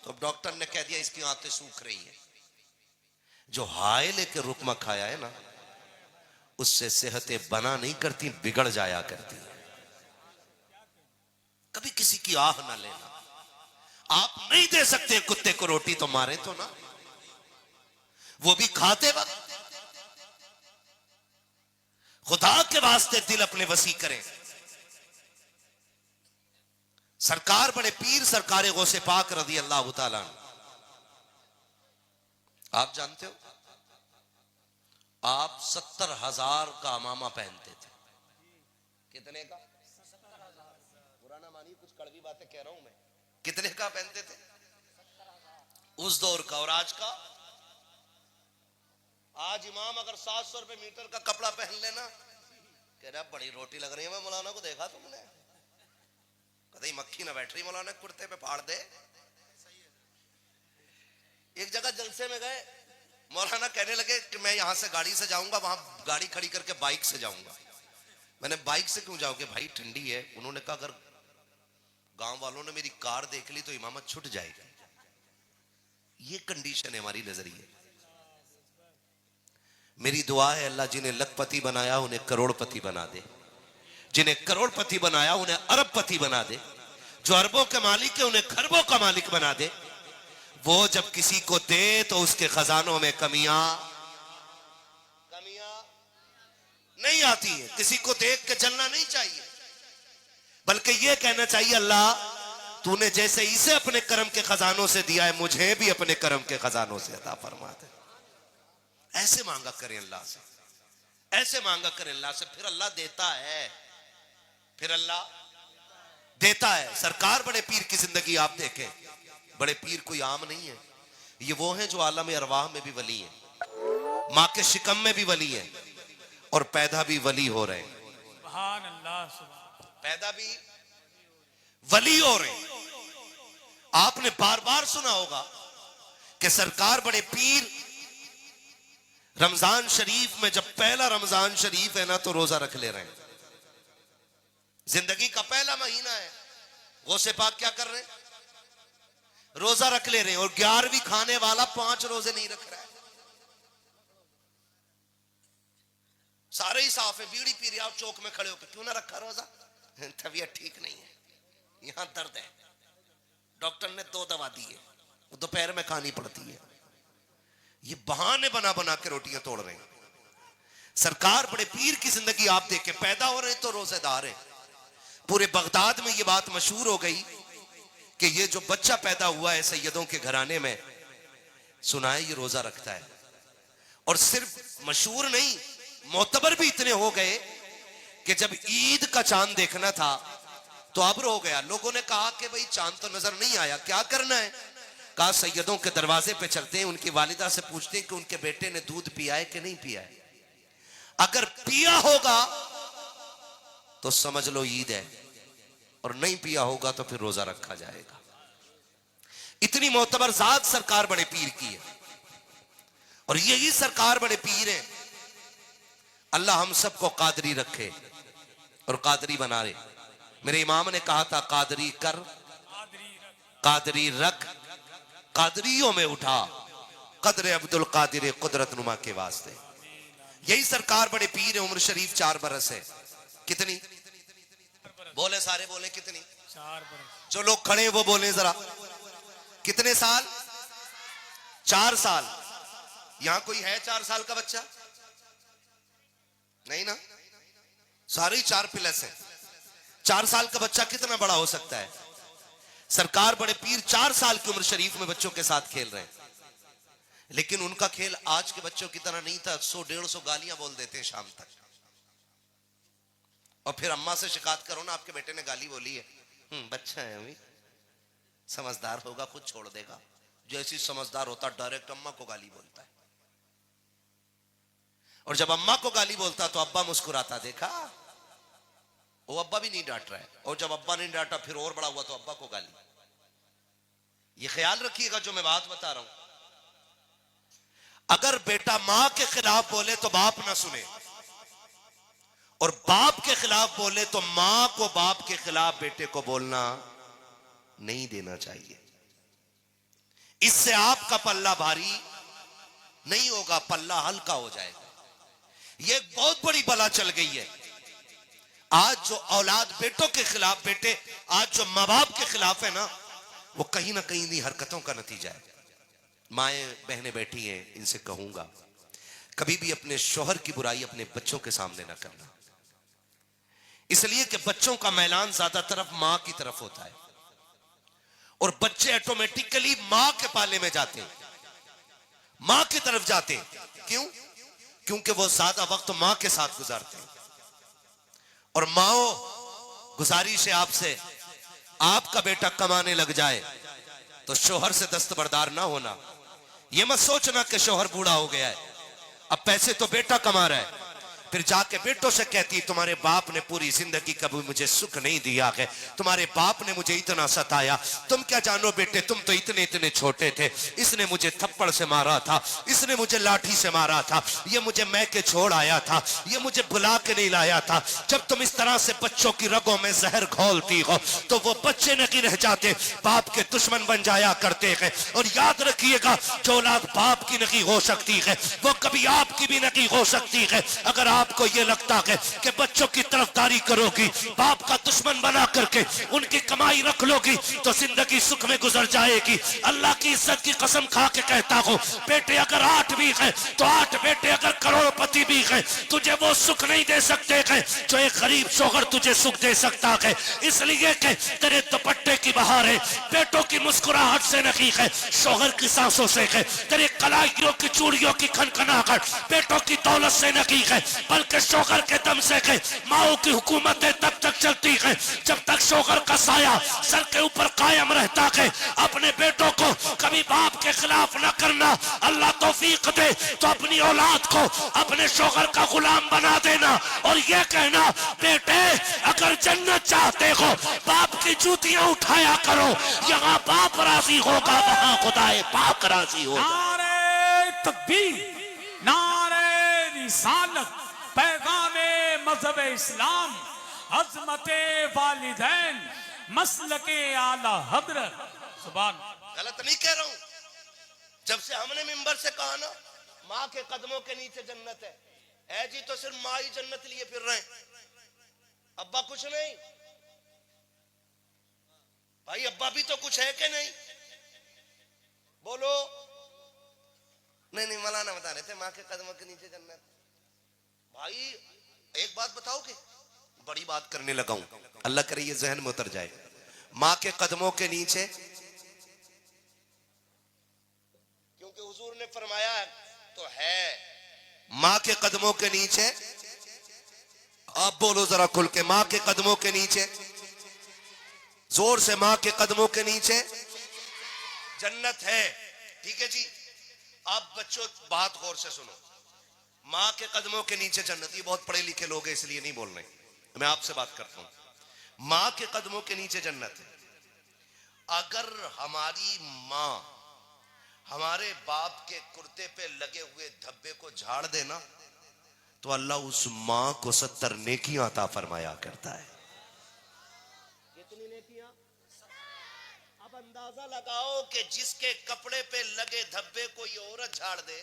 तो डॉक्टर ने कह दिया इसकी आंतें सूख रही है। जो हाय लेके रुकमा खाया है ना, उससे सेहतें बना नहीं करती, बिगड़ जाया करती। कभी किसी की आह ना लेना। आप नहीं दे सकते कुत्ते को रोटी, तो मारे तो ना, वो भी खाते वक्त। खुदा के वास्ते दिल अपने वसी करें। सरकार बड़े पीर सरकार गौसे पाक रज़ी अल्लाह ताला, आप जानते हो आप 70,000 का अमामा पहनते थे। कितने का? पुराना मानिए, कुछ कड़वी बातें कह रहा हूं मैं। कितने का पहनते थे उस दौर का? और आज का? आज इमाम अगर 700 रुपए मीटर का कपड़ा पहन लेना, कह रहा बड़ी रोटी लग रही है। मैं मौलाना को देखा तुमने, कहीं मक्खी ना बैठ रही मौलाना कुर्ते पे फाड़ दे। एक जगह जलसे में गए, मौलाना कहने लगे कि मैं यहां से गाड़ी से जाऊंगा, वहां गाड़ी खड़ी करके बाइक से जाऊंगा। मैंने बाइक से क्यों जाओगे भाई, ठंडी है। उन्होंने कहा अगर गांव वालों ने मेरी कार देख ली तो इमामत छूट जाएगी। ये कंडीशन है हमारी नजरिए। मेरी दुआ है अल्लाह जिन्हें लखपति बनाया उन्हें करोड़पति बना दे, जिन्हें करोड़पति बनाया उन्हें अरबपति बना दे, जो अरबों के मालिक है उन्हें खरबों का मालिक बना दे। वो जब किसी को दे तो उसके खजानों में कमियां नहीं आती है। किसी को देख के जलना नहीं चाहिए, बल्कि यह कहना चाहिए अल्लाह तूने जैसे इसे अपने कर्म के खजानों से दिया है, मुझे भी अपने कर्म के खजानों से अता फरमा दे। ऐसे मांगा करें अल्लाह से, ऐसे मांगा करें अल्लाह से, फिर अल्लाह देता है, फिर अल्लाह देता है। सरकार बड़े पीर की जिंदगी आप देखें, बड़े पीर कोई आम नहीं है। ये वो हैं जो आलम अरवाह में भी वली हैं, माँ के शिकम में भी वली हैं, और पैदा भी वली हो रहे हैं। सुभान अल्लाह, सुभान। पैदा भी वली हो रहे हैं। आपने बार बार सुना होगा कि सरकार बड़े पीर रमजान शरीफ में, जब पहला रमजान शरीफ है ना, तो रोजा रख ले रहे हैं। जिंदगी का पहला महीना है, गौसे पाक क्या कर रहे हैं? रोजा रख ले रहे हैं। और 11वीं खाने वाला 5 रोजे नहीं रख रहा है। सारे ही साफ है, बीड़ी पी रहे, आप चौक में खड़े होकर क्यों ना रखा रोजा? तबीयत ठीक नहीं है, यहां दर्द है, डॉक्टर ने 2 दवा दी है, वो दोपहर में खानी पड़ती है। ये बहाने बना बना के रोटियां तोड़ रहे हैं। सरकार बड़े पीर की जिंदगी आप देखें, पैदा हो रहे हैं तो रोजेदार है। पूरे बगदाद में ये बात मशहूर हो गई कि ये जो बच्चा पैदा हुआ है सैयदों के घराने में, सुना है ये रोजा रखता है। और सिर्फ मशहूर नहीं, मोतबर भी इतने हो गए कि जब ईद का चांद देखना था तो अब्र हो गया। लोगों ने कहा कि भाई चांद तो नजर नहीं आया, क्या करना है? कहा सैयदों के दरवाजे पे चलते हैं, उनकी वालिदा से पूछते हैं कि उनके बेटे ने दूध पिया है कि नहीं पिया है। अगर पिया होगा तो समझ लो ईद है, और नहीं पिया होगा तो फिर रोजा रखा जाएगा। इतनी मोतबर जात सरकार बड़े पीर की है, और यही सरकार बड़े पीर है। अल्लाह हम सबको कादरी रखे और कादरी बना रहे। मेरे इमाम ने कहा था कादरी कर, कादरी रख, कादरियों में उठा, कदर अब्दुल कादिर कुदरत नुमा के वास्ते। यही सरकार बड़े पीर है। उम्र शरीफ 4 बरस है। कितनी बोले? सारे बोले कितनी? 4 बरस। जो लोग खड़े हैं वो बोले जरा, कितने साल? 4 साल। यहां कोई है 4 साल का बच्चा? नहीं ना, सारे ही 4 प्लस है। 4 साल का बच्चा कितना बड़ा हो सकता है? सरकार बड़े पीर 4 साल की उम्र शरीफ में बच्चों के साथ खेल रहे हैं। लेकिन उनका खेल आज के बच्चों की तरह नहीं था। 100-150 गालियां बोल देते हैं शाम तक, और फिर अम्मा से शिकायत करो ना, आपके बेटे ने गाली बोली है। बच्चा है अभी, समझदार होगा खुद छोड़ देगा। जैसी समझदार होता डायरेक्ट अम्मा को गाली बोलता है, और जब अम्मा को गाली बोलता तो अब्बा मुस्कुराता। देखा, वो अब्बा भी नहीं डांट रहा है, और जब अब्बा नहीं डांटा फिर और बड़ा हुआ तो अब्बा को गाली। ये ख्याल रखिएगा जो मैं बात बता रहा हूं। अगर बेटा मां के खिलाफ बोले तो बाप ना सुने, और बाप के खिलाफ बोले तो मां को बाप के खिलाफ बेटे को बोलना नहीं देना चाहिए। इससे आपका पल्ला भारी नहीं होगा, पल्ला हल्का हो जाएगा। यह एक बहुत बड़ी बला चल गई है। आज जो औलाद बेटों के खिलाफ, बेटे आज जो मां बाप के खिलाफ है ना, वो कहीं ना कहीं इन्हीं हरकतों का नतीजा है। माएं बहनें बैठी हैं, इनसे कहूंगा कभी भी अपने शौहर की बुराई अपने बच्चों के सामने ना करना, इसलिए कि बच्चों का मैलान ज्यादा तरफ मां की तरफ होता है, और बच्चे ऑटोमेटिकली मां के पाले में जाते हैं, मां की तरफ जाते हैं। क्यों? क्योंकि वो ज्यादा वक्त मां के साथ गुजारते हैं। और माओ, गुजारिश है आपसे, आपका बेटा कमाने लग जाए तो शौहर से दस्तबरदार ना होना। ये मत सोचना कि शौहर बूढ़ा हो गया है, अब पैसे तो बेटा कमा रहा है, फिर जाके बेटों से कहती तुम्हारे बाप ने पूरी जिंदगी कभी मुझे सुख नहीं दिया है, तुम्हारे बाप ने मुझे इतना सताया, तुम क्या जानो बेटे, तुम तो इतने इतने छोटे थे, इसने मुझे थप्पड़ से मारा था, इसने मुझे लाठी से मारा था, ये मुझे मैके छोड़ आया था, ये मुझे बुला के नहीं लाया था। जब तुम इस तरह से बच्चों की रगों में जहर घोलती हो तो वो बच्चे नहीं रह जाते, बाप के दुश्मन बन जाया करते हैं। और याद रखिएगा, जो औलाद बाप की नहीं हो सकती है वो कभी आपकी भी नहीं हो सकती है। अगर आपको ये लगता है कि बच्चों की तरफदारी करोगी, बाप का दुश्मन बना करके उनकी कमाई रख लोगी, तो जिंदगी सुख में गुजर जाएगी। अल्लाह की इज्जत की कसम खा के कहता हूं, बेटे अगर 8 भी है तो 8 बेटे अगर करोड़पति भी है, तुझे वो सुख नहीं दे सकते हैं जो एक गरीब शौहर तुझे सुख दे सकता है। इसलिए कि तेरे दुपट्टे की बहार है, बेटों की मुस्कुराहट से नहीं है, शौहर की सांसों से है। तेरे कलाइयों की चूड़ियों की खनखनाहट बेटों की दौलत से नहीं है, बल्कि शौहर के दम से है। माओ की हुकूमतें तब तक चलती है जब तक शौहर का साया सर के ऊपर कायम रहता है। अपने बेटों को कभी बाप के खिलाफ न करना। अल्लाह तौफीक दे तो अपनी औलाद को अपने शौहर का गुलाम बना देना, और ये कहना, बेटे अगर जन्नत चाहते हो बाप की जूतियां उठाया करो, यहाँ बाप राजी होगा, वहां खुदाए पाक राजी होगा। नारे तकबीर, नारे रिसालत, पैगामे मजहब इस्लाम, अजमते वालिदैन, मसलके आला हजरत। सुभान। गलत नहीं कह रहा हूं। जब से हमने मिंबर से कहा ना मां के कदमों के नीचे जन्नत है जी, तो सिर्फ मां ही जन्नत लिए फिर रहे हैं, अब्बा कुछ नहीं। भाई अब्बा भी तो कुछ है कि नहीं? बोलो। नहीं मौलाना बता रहे थे मां के कदमों के नीचे जन्नत। भाई एक बात बताओगे? बड़ी बात करने लगा हूं, अल्लाह करे ये जहन में उतर जाए। मां के कदमों के नीचे, क्योंकि हुजूर ने फरमाया तो है, मां के कदमों के नीचे। आप बोलो जरा खुल के, मां के कदमों के नीचे, जोर से, मां के कदमों के नीचे, जन्नत है। ठीक है जी। अब बच्चों बात गौर से सुनो, माँ के कदमों के नीचे जन्नत। ये बहुत पढ़े लिखे लोग हैं इसलिए नहीं बोल रहे, मैं आपसे बात करता हूं। माँ के कदमों के नीचे जन्नत है। अगर हमारी माँ हमारे बाप के कुर्ते पे लगे हुए धब्बे को झाड़ देना तो अल्लाह उस माँ को 70 नेकियां अता फरमाया करता है। कितनी नेकियां? अब अंदाजा लगाओ कि जिसके कपड़े पे लगे धब्बे को ये औरत झाड़ दे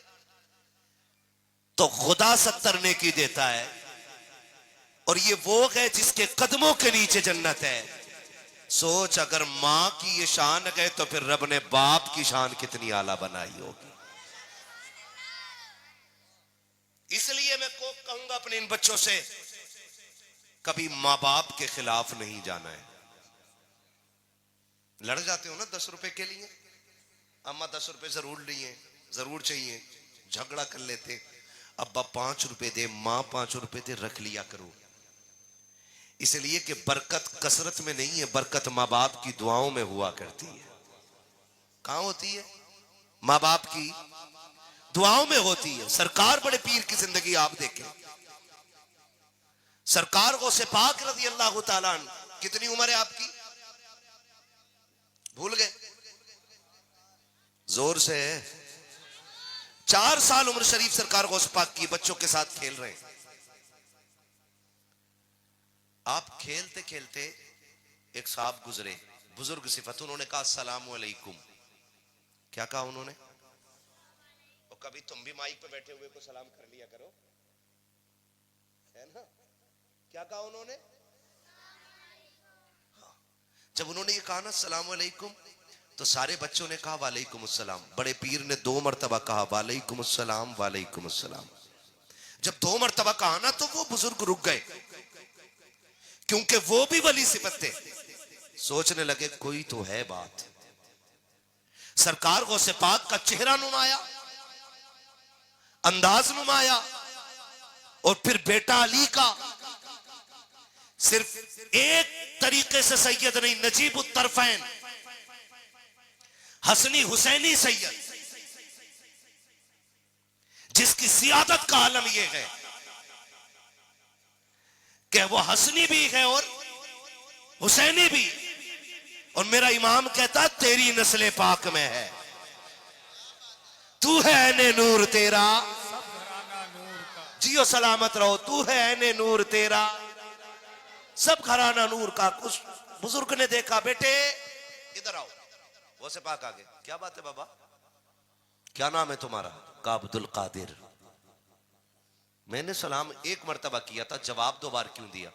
तो खुदा 70 नेकी देता है, और ये वो है जिसके कदमों के नीचे जन्नत है। सोच, अगर मां की ये शान है तो फिर रब ने बाप की शान कितनी आला बनाई होगी। इसलिए मैं को कहूंगा अपने इन बच्चों से, कभी मां बाप के खिलाफ नहीं जाना है। लड़ जाते हो ना 10 रुपए के लिए, अम्मा 10 रुपए जरूर लिए, जरूर चाहिए, झगड़ा कर लेते, अब्बा 5 रुपए दे, मां 5 रुपए दे, रख लिया करो। इसलिए कि बरकत कसरत में नहीं है, बरकत माँ बाप की दुआओं में हुआ करती है। कहां होती है? माँ बाप की दुआओं में होती है। सरकार बड़े पीर की जिंदगी आप देखें, सरकार गौसे पाक रज़ी अल्लाह तआला अन्हु, कितनी उम्र है आपकी? भूल गए? जोर से 4 साल उम्र शरीफ सरकार गौसे पाक की, बच्चों के साथ खेल रहे हैं। आप खेलते खेलते एक साहब गुजरे, बुजुर्ग सिफत, उन्होंने कहा अस्सलामु अलैकुम। क्या कहा उन्होंने? और कभी तुम भी माइक पे बैठे हुए को सलाम कर लिया करो, है ना? क्या कहा उन्होंने? हाँ। जब उन्होंने ये कहा ना अस्सलामु अलैकुम, तो सारे बच्चों ने कहा वालेकुम अस्सलाम। बड़े पीर ने 2 मरतबा कहा वालेकुम अस्सलाम वालेकुम अस्सलाम। जब 2 मरतबा कहा ना तो वो बुजुर्ग रुक गए, क्योंकि वो भी वली सिफत थे। सोचने लगे कोई तो है बात। सरकार गौसे पाक का चेहरा नुमाया, अंदाज नुमाया, और फिर बेटा अली का सिर्फ एक तरीके से सैयद नहीं, नजीब तरफैन, हसनी हुसैनी सैयद, जिसकी सियादत का आलम यह है कि वो हसनी भी है और हुसैनी भी। और मेरा इमाम कहता तेरी नस्ले पाक में है, तू है ऐने नूर तेरा, जियो सलामत रहो, तू है ऐने नूर तेरा, सब घराना नूर का। कुछ बुजुर्ग ने देखा, बेटे इधर आओ, वो से पाक आगे, क्या बात है बाबा, क्या नाम है तुम्हारा? का अब्दुल कादिर। मैंने सलाम 1 मरतबा किया था, जवाब 2 बार क्यों दिया?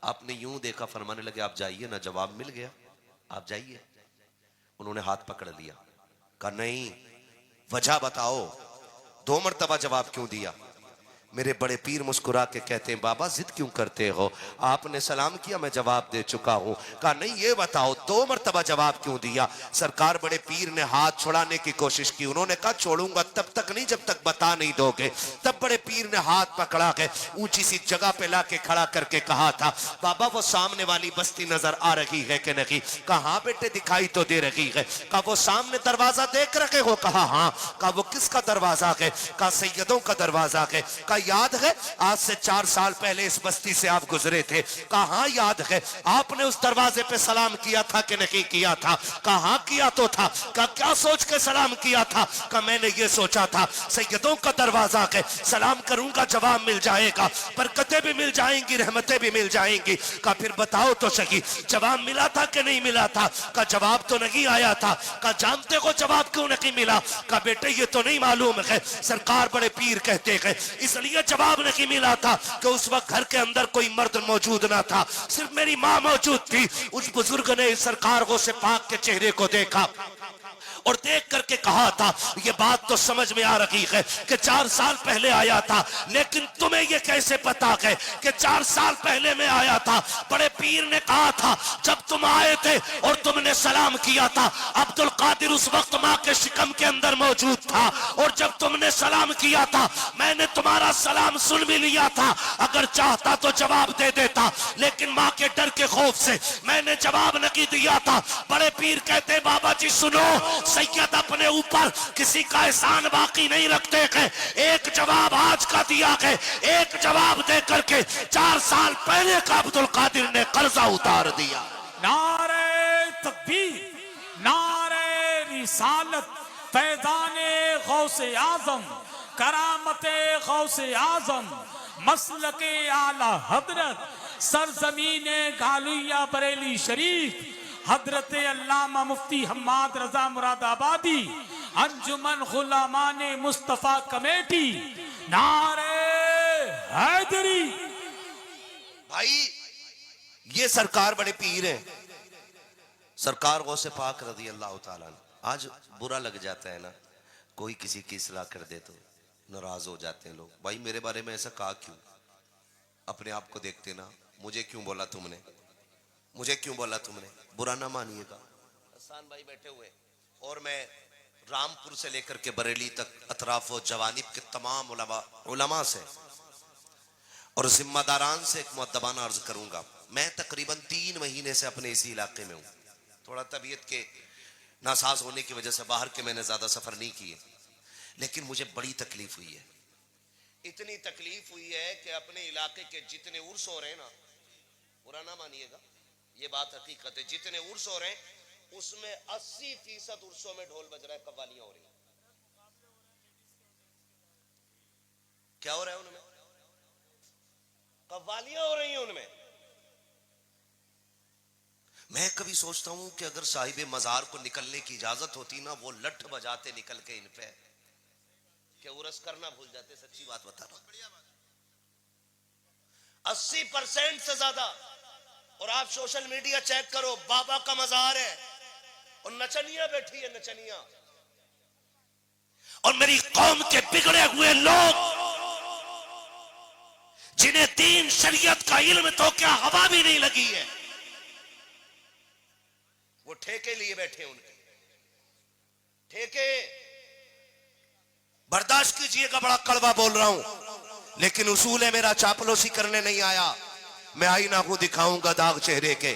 आपने यूं देखा, फरमाने लगे आप जाइए ना, जवाब मिल गया, आप जाइए। उन्होंने हाथ पकड़ लिया, कहा नहीं, वजह बताओ, 2 मरतबा जवाब क्यों दिया? मेरे बड़े पीर मुस्कुरा के कहते हैं बाबा जिद क्यों करते हो, आपने सलाम किया, मैं जवाब दे चुका हूं। कहा नहीं, ये बताओ 2 मरतबा जवाब क्यों दिया? सरकार बड़े पीर ने हाथ छुड़ाने की कोशिश की, उन्होंने कहा छोड़ूंगा तब तक नहीं जब तक बता नहीं दोगे। तब बड़े पीर ने हाथ पकड़ा के ऊंची सी जगह पे लाके खड़ा करके कहा था बाबा वो सामने वाली बस्ती नजर आ रही है कि नहीं? कहा बेटे दिखाई तो दे रही है। कहा वो सामने दरवाजा देख रखे हो? कहा हाँ। कहा वो किसका दरवाजा है? कहा सैयदों का दरवाजा है। कहा याद है आज से 4 साल पहले इस बस्ती से आप गुजरे थे? कहा याद है। आपने उस दरवाजे पे सलाम किया था कि नहीं किया था? कहा किया तो था। कहा क्या सोच के सलाम किया था? कहा मैंने ये सोचा था सैयदों का दरवाजा है, सलाम करूंगा जवाब मिल जाएगा, बरकतें भी मिल जाएंगी, रहमतें भी मिल जाएंगी। कहा फिर बताओ तो सही जवाब मिला था कि नहीं मिला था? कहा जवाब तो नहीं आया था। कहा जानते हो जवाब क्यों नहीं मिला? कहा बेटे ये तो नहीं मालूम है, सरकार बड़े पीर कहते हैं इसलिए जवाब नहीं मिला था कि उस वक्त घर के अंदर कोई मर्द मौजूद ना था, सिर्फ मेरी मां मौजूद थी। उस बुजुर्ग ने इस सरकार गौसे पाक के चेहरे को देखा और देख करके कहा था ये बात तो समझ में आ रही है कि 4 साल पहले आया था, लेकिन तुम्हें ये कैसे पता है कि 4 साल पहले मैं आया था? बड़े पीर ने कहा था जब तुम आए थे और तुमने सलाम किया था, अब्दुल कादिर उस वक्त मां के शिकम के अंदर मौजूद था, और जब तुमने सलाम किया था मैंने तुम्हारा सलाम सुन भी लिया था। अगर चाहता तो जवाब दे देता, लेकिन मां के डर के खौफ से मैंने जवाब नहीं दिया था। बड़े पीर कहते बाबा जी सुनो, सैयद अपने ऊपर किसी का एहसान बाकी नहीं रखते हैं। एक जवाब आज का दिया है, एक जवाब दे करके 4 साल पहले का अब्दुल कादिर ने कर्जा उतार दिया। नारे तकबीर, नारे रिसालत, फैज़ाने गौसे आजम, करामते गौसे आजम, मसलके आला हजरत, सरजमीने गालुया बरेली शरीफ, हजरत अल्लामा मुफ्ती हम्माद रजा मुरादाबादी, अंजुमन गुलामाने मुस्तफा कमेटी, नारे हैदरी। भाई ये सरकार बड़े पीर हैं, सरकार गौसे पाक रज़ी अल्लाह ताला। आज बुरा लग जाता है ना, कोई किसी की इस्लाह कर दे तो नाराज हो जाते हैं लोग। भाई मेरे बारे में ऐसा कहा क्यों? अपने आप को देखते ना, मुझे क्यों बोला तुमने, मुझे क्यों बोला तुमने? बुरा ना मानिएगा। हसन भाई बैठे हुए और मैं रामपुर से लेकर के बरेली तक अतराफ व जवानिब के तमाम उलमा से और जिम्मेदारान से एक मुअद्दबाना अर्ज करूंगा। मैं तकरीबन 3 महीने से अपने इसी इलाके में हूँ। थोड़ा तबीयत के नासाज होने की वजह से बाहर के मैंने ज्यादा सफर नहीं किए, लेकिन मुझे बड़ी तकलीफ हुई है। इतनी तकलीफ हुई है कि अपने इलाके के जितने उर्स हो रहे हैं ना, बुरा ना मानिएगा, ये बात हकीकत है, जितने उर्स हो रहे हैं उसमें 80% उर्सों में ढोल बज रहा है, कव्वालियां हो रही हैं। क्या हो रहा है उनमें? कव्वालियां हो रही हैं उनमें। मैं कभी सोचता हूं कि अगर साहिब मजार को निकलने की इजाजत होती ना, वो लठ बजाते निकल के इन पे, क्या उरस करना भूल जाते। सच्ची बात बता रहा हूं, 80% से ज्यादा। और आप सोशल मीडिया चेक करो, बाबा का मजार है और नचनिया बैठी है, नचनिया। और मेरी कौम के बिगड़े हुए लोग जिन्हें दीन शरीयत का इल्म तो क्या हवा भी नहीं लगी है, वो ठेके लिए बैठे हैं। उनके ठेके, बर्दाश्त कीजिएगा, बड़ा कड़वा बोल रहा हूं, लेकिन उसूल है मेरा, चापलूसी करने नहीं आया। मैं आईना को दिखाऊंगा दाग चेहरे के,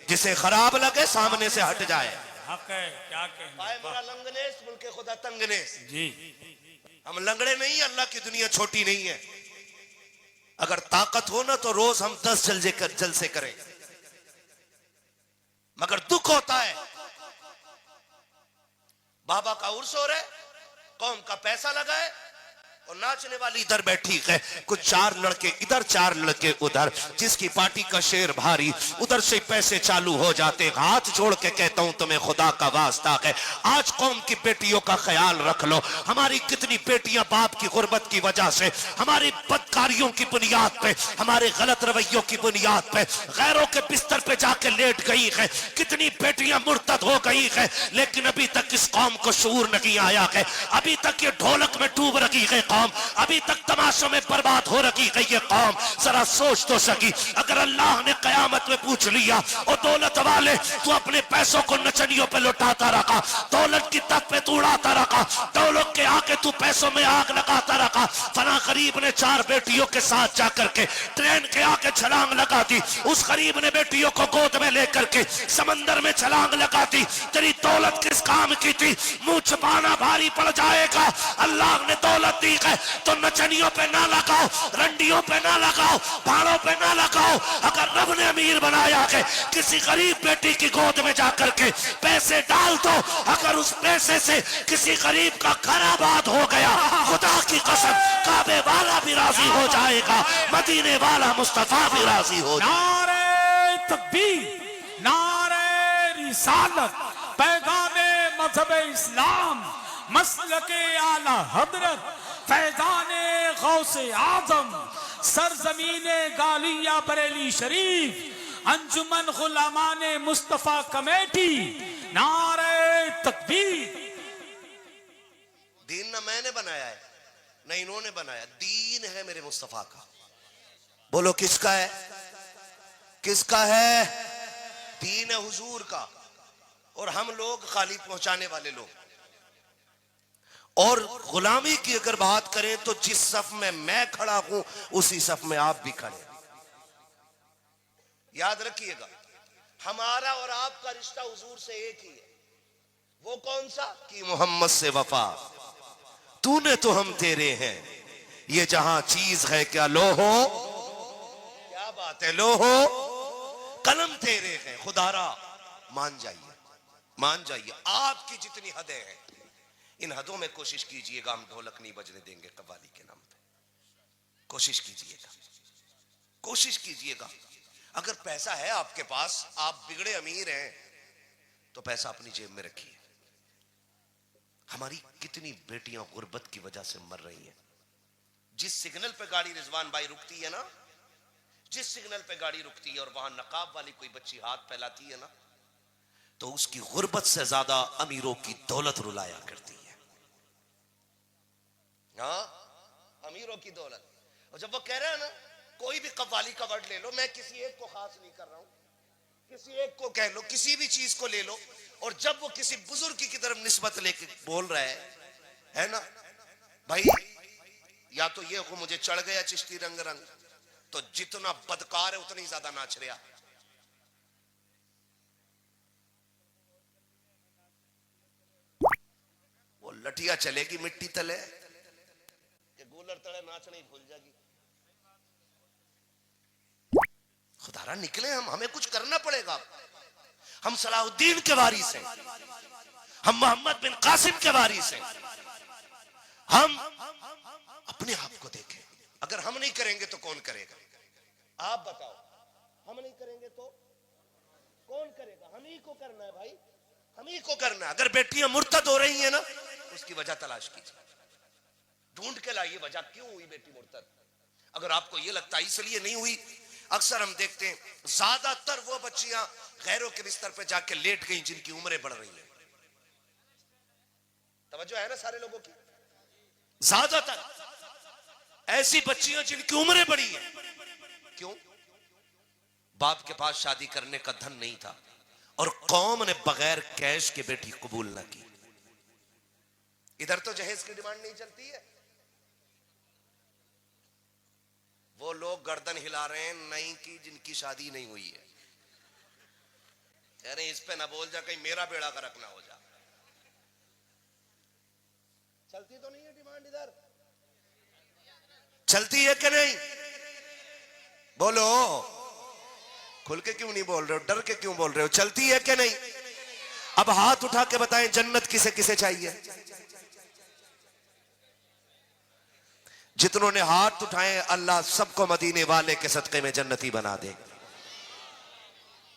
जिसे खराब लगे सामने से हट जाए। हक है, क्या कहना मेरा लंगनेस मुल्के खुदा तंगनेस जी। हम लंगड़े नहीं, अल्लाह की दुनिया छोटी नहीं है। अगर ताकत हो ना तो रोज हम 10 जलसे करें, मगर दुख होता है बाबा का उर्स हो रहा है, कौम का पैसा लगा है और नाचने वाली इधर बैठी है, कुछ 4 लड़के इधर 4 लड़के उधर, जिसकी पार्टी का शेर भारी उधर से पैसे चालू हो जाते। हाथ जोड़ के कहता हूं तुम्हें खुदा का वास्ता है, आज कौम की बेटियों का ख्याल रख लो। हमारी कितनी बेटियां बाप की गुर्बत की वजह से, हमारी बदकारियों की बुनियाद पे, हमारे गलत रवैयों की बुनियाद पे गैरों के बिस्तर पे जाके लेट गई है। कितनी बेटियां मुर्तद हो गई है, लेकिन अभी तक इस कौम को शऊर नहीं आया है। अभी तक ये ढोलक में डूब रखी है कौम, अभी तक तमाशों में बर्बाद हो रखी है ये कौम। जरा सोच तो सकी, अगर अल्लाह ने कयामत में पूछ लिया, और दौलत वाले तू अपने पैसों को नचनियों पे लुटाता रखा, दौलत की तप पे तू उड़ाता रखा, दौलत के आके तू पैसों में आग लगाता रखा। फला गरीब ने 4 बेटियों के साथ जाकर के ट्रेन के आके छलांग लगा दी, उस गरीब ने बेटियों को गोद में लेकर के समंदर में छलांग लगा दी। तेरी दौलत किस काम की थी? मुंह छुपाना भारी पड़ जाएगा। अल्लाह ने दौलत दी है तो नचनियों पे ना लगाओ, रंडियों पे ना लगाओ, भाड़ों पे ना लगाओ। अगर रब ने अमीर बनाया है, किसी गरीब बेटी की गोद में जाकर के पैसे डाल दो, अगर उस पैसे से किसी गरीब का घर आबाद हो गया, खुदा की कसम काबे वाला भी राजी हो जाएगा, मदीने वाला मुस्तफा भी राजी हो जाएगा। नारे तकबीर, नारे रिसालत, पैगामे मजहब इस्लाम, मसलके आला हजरत, फैजाने गौसे आजम, सरजमीने गालिया बरेली शरीफ, अंजुमन गुलामाने मुस्तफा कमेटी, नारे तकबीर। दीन ना मैंने बनाया है, ना इन्होंने बनाया, दीन है मेरे मुस्तफा का। बोलो किसका है? किसका है? दीन है हुजूर का, और हम लोग खाली पहुंचाने वाले लोग। और गुलामी की अगर बात करें तो जिस सफ में मैं खड़ा हूं उसी सफ में आप भी खड़े। याद रखिएगा, हमारा और आपका रिश्ता हुजूर से एक ही है, वो कौन सा कि मोहम्मद से वफा, तूने तो हम तेरे हैं, ये जहां चीज है क्या लो हो, क्या बात है लो हो, कलम तेरे हैं खुदारा, मान जाइए मान जाइए। आपकी जितनी हदें हैं इन हदों में कोशिश कीजिएगा, हम ढोलक नहीं बजने देंगे कव्वाली के नाम पे। कोशिश कीजिएगा, कोशिश कीजिएगा। अगर पैसा है आपके पास, आप बिगड़े अमीर हैं, तो पैसा अपनी जेब में रखिए। हमारी कितनी बेटियां गुर्बत की वजह से मर रही हैं। जिस सिग्नल पे गाड़ी रिजवान भाई रुकती है ना, जिस सिग्नल पे गाड़ी रुकती है और वहां नकाब वाली कोई बच्ची हाथ फैलाती है ना, तो उसकी गुर्बत से ज्यादा अमीरों की दौलत रुलाया करती है। हाँ, अमीरों की दौलत। और जब वो कह रहे हैं ना, कोई भी कव्वाली का वर्ड ले लो, मैं किसी एक को खास नहीं कर रहा हूं, किसी एक को कह लो, किसी भी चीज को ले लो, और जब वो किसी बुजुर्ग की तरफ निस्बत लेके बोल रहा है ना भाई, या तो ये को मुझे चढ़ गया चिश्ती रंग रंग, तो जितना बदकार है उतना ही ज्यादा नाच रहा। वो लठिया चलेगी मिट्टी तले, ये गूलर तले नाचने ही भूल जाएगी। खुदारा निकले हम, हमें कुछ करना पड़ेगा। हम सलाहुद्दीन के वारिस हैं, हम मोहम्मद बिन कासिम के वारिस हैं। हम अपने आप को देखें। अगर हम नहीं करेंगे तो कौन करेगा? आप बताओ, हम नहीं करेंगे तो कौन करेगा? हम ही को करना है भाई, हम ही को करना है। अगर बेटियां मुर्तद हो रही हैं ना, उसकी वजह तलाश कीजिए, ढूंढ के लाइए वजह क्यों हुई बेटी मुर्तद। अगर आपको यह लगता है इसलिए नहीं हुई, अक्सर हम देखते हैं ज्यादातर वो बच्चियां गैरों के बिस्तर पे जाके लेट गई जिनकी उम्रें बढ़ रही हैं। तवज्जो है ना सारे लोगों की? ज्यादातर ऐसी बच्चियां जिनकी उम्रें बढ़ी हैं। क्यों? बाप के पास शादी करने का धन नहीं था और कौम ने बगैर कैश के बेटी कबूल ना की। इधर तो जहेज की डिमांड नहीं चलती है, वो लोग गर्दन हिला रहे हैं नहीं की जिनकी शादी नहीं हुई है। अरे इस पे ना बोल जा, कहीं मेरा बेड़ा गर्क ना हो जा। चलती तो नहीं है डिमांड इधर? चलती है कि नहीं? बोलो, खुल के क्यों नहीं बोल रहे हो? डर के क्यों बोल रहे हो? चलती है कि नहीं? अब हाथ उठा के बताएं, जन्नत किसे किसे चाहिए? जितनों ने हाथ उठाए, अल्लाह सबको मदीने वाले के सदके में जन्नती बना दे।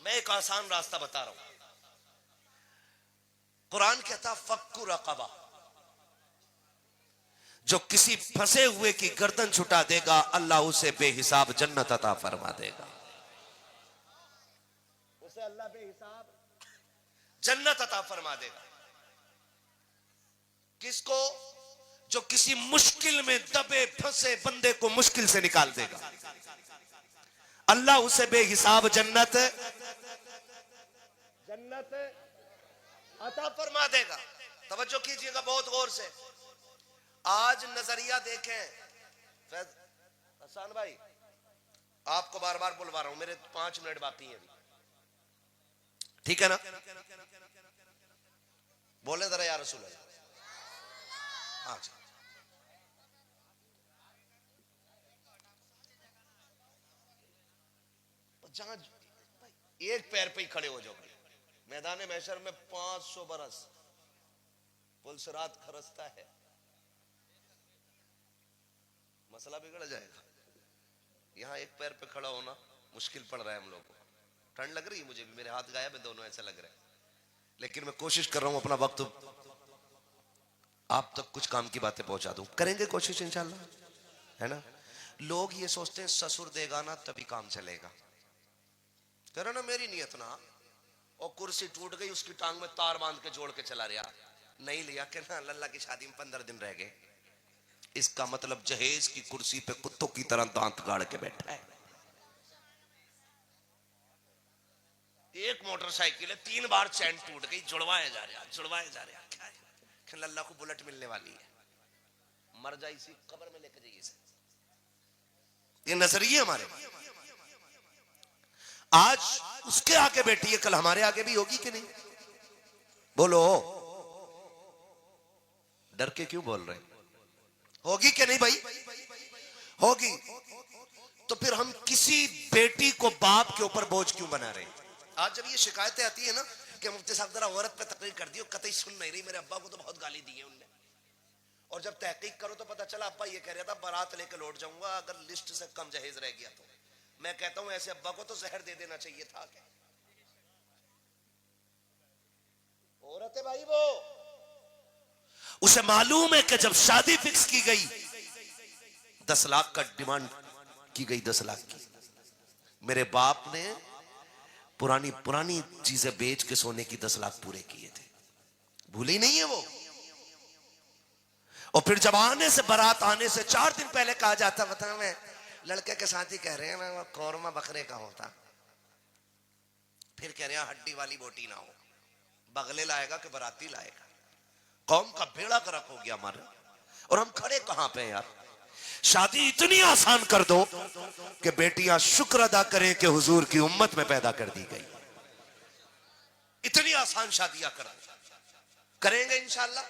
मैं एक आसान रास्ता बता रहा हूं। कुरान कहता फक्कु रक़बा, जो किसी फंसे हुए की गर्दन छुटा देगा, अल्लाह उसे बेहिसाब जन्नत अता फरमा देगा। उसे अल्लाह बेहिसाब जन्नत अता फरमा देगा। किसको? जो किसी मुश्किल में दबे फंसे बंदे को मुश्किल से निकाल देगा, अल्लाह उसे बेहिसाब जन्नत अता फरमा देगा। तवज्जो कीजिएगा बहुत गौर से। आज नजरिया देखें, हसन भाई आपको बार बार बुलवा रहा हूं, मेरे 5 मिनट बाकी हैं अभी, ठीक है ना? बोले जरा या रसूल अल्लाह। हाँ, जहां एक पैर पे ही खड़े हो जाओगे, मैदान महशर में 500 बरस पुलसरात खरसता है, मसला बिगड़ जाएगा। यहां एक पैर पे खड़ा होना मुश्किल पड़ रहा है हम लोगों को। ठंड लग रही है मुझे भी, मेरे हाथ गायब है दोनों, ऐसा लग रहा है, लेकिन मैं कोशिश कर रहा हूं अपना वक्त आप तक कुछ काम की बातें पहुंचा दूं। करेंगे कोशिश इंशाल्लाह, है ना? लोग ये सोचते हैं ससुर देगा ना तभी काम चलेगा। कह रहा ना मेरी नियत ना, और कुर्सी टूट गई उसकी टांग में तार बांध के जोड़ के चला रहा, नहीं लिया कि ना लल्ला की शादी में 15 दिन रह गए। इसका मतलब जहेज की कुर्सी पे कुत्तों की तरह दांत गाड़ के बैठा है। एक मोटरसाइकिल है, 3 बार चैन टूट गई, जुड़वाए जा रहा, जुड़वाए जा रहा। क्या है? लल्ला को बुलेट मिलने वाली है, मर जाए इसी कब्र में लेके जाइए। ये नजरिए हमारे। आज उसके आगे बैठी है, कल हमारे आगे भी होगी कि नहीं? बोलो। डर के क्यों बोल रहे? होगी कि नहीं भाई? होगी। तो फिर हम किसी बेटी को बाप के ऊपर बोझ क्यों बना रहे हैं? आज जब ये शिकायतें आती है ना कि मुफ्ती साहब जरा औरत पे तकरीर कर दी, कतई सुन नहीं रही, मेरे अब्बा को तो बहुत गाली दी है उनने, और जब तहकीक करो तो पता चला अब्बा ये कह रहा था बारात लेके लौट जाऊंगा अगर लिस्ट से कम जहेज रह गया तो। मैं कहता हूं ऐसे अब्बा को तो जहर दे देना चाहिए था। क्या औरत है भाई वो, उसे मालूम है कि जब शादी फिक्स की गई 10 लाख का डिमांड की गई, 10 लाख की। मेरे बाप ने पुरानी पुरानी चीजें बेच के सोने की 10 लाख पूरे किए थे, भूले ही नहीं है वो। और फिर जब आने से बारात आने से 4 दिन पहले कहा जाता, बता मैं लड़के के साथ ही कह रहे हैं मैं कौरमा बकरे का होता, फिर कह रहे हैं हड्डी वाली बोटी ना हो, बगले लाएगा कि बराती लाएगा। कौम का बेड़ा गर्क हो गया हमारा, और हम खड़े कहां पे यार? शादी इतनी आसान कर दो कि बेटियां शुक्र अदा करें कि हुजूर की उम्मत में पैदा कर दी गई। इतनी आसान शादियां कर दो। करेंगे इंशाल्लाह,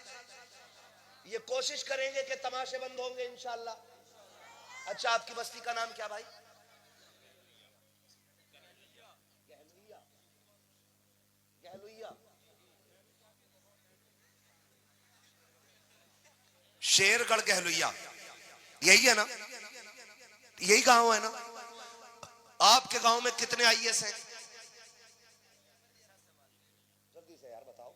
ये कोशिश करेंगे कि तमाशे बंद होंगे इंशाल्लाह। अच्छा, आपकी बस्ती का नाम क्या भाई? गहलुइया। गहलुइया, शेरगढ़ गहलुइया, यही है ना? यही गांव है ना? आपके गांव में कितने आईएएस हैं? जल्दी से यार बताओ।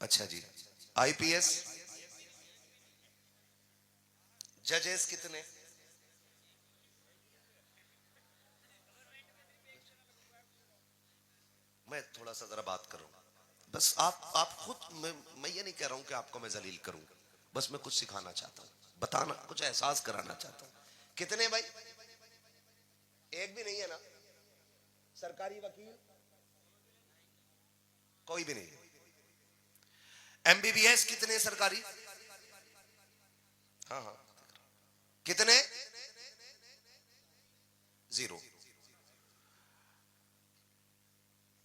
अच्छा जी, आईपीएस, जजेस कितने? मैं थोड़ा सा जरा बात करूं बस, आप खुद, मैं ये नहीं कह रहा हूं कि आपको मैं जलील करूं, बस मैं कुछ सिखाना चाहता हूं, बताना, कुछ एहसास कराना चाहता हूं। कितने भाई? एक भी नहीं है ना? सरकारी वकील कोई भी नहीं। एमबीबीएस कितने सरकारी? हाँ हाँ, कितने? 0।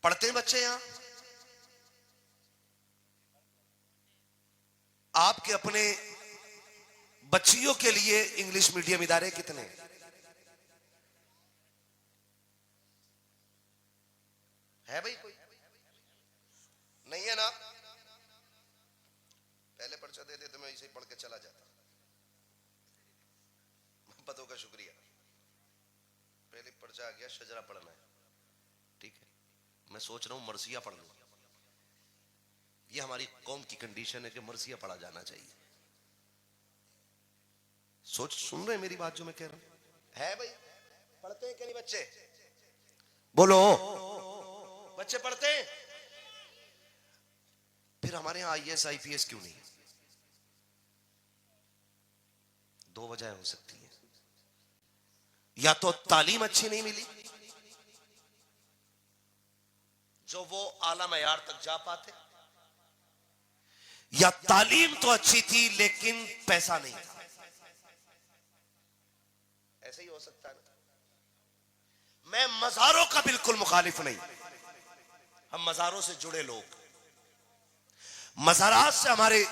पढ़ते हैं बच्चे यहां? आपके अपने बच्चियों के लिए इंग्लिश मीडियम इदारे कितने? है भाई कोई? नहीं है ना? पहले पर्चा दे देते, मैं इसे पढ़ के चला जाता। मोहब्बतों का शुक्रिया। पहले पर्चा आ गया, शजरा पढ़ना है, ठीक है। मैं सोच रहा हूं मरसिया पढ़ लूं। ये हमारी कौम की कंडीशन है कि मरसिया पढ़ा जाना चाहिए। सुन रहे मेरी बात जो मैं कह रहा हूं? है भाई? पढ़ते हैं कि नहीं बच्चे? बोलो, बच्चे पढ़ते हैं? फिर हमारे यहां आईएएस आईपीएस क्यों नहीं? 2 वजह हो सकती है। या तो तालीम अच्छी नहीं मिली जो वो आला मयार तक जा पाते, या तालीम तो अच्छी थी लेकिन पैसा नहीं था। ऐसे ही हो सकता है ना? मैं मज़ारों का बिल्कुल मुखालिफ नहीं, हम मज़ारों से जुड़े लोग, मज़ारात से हमारे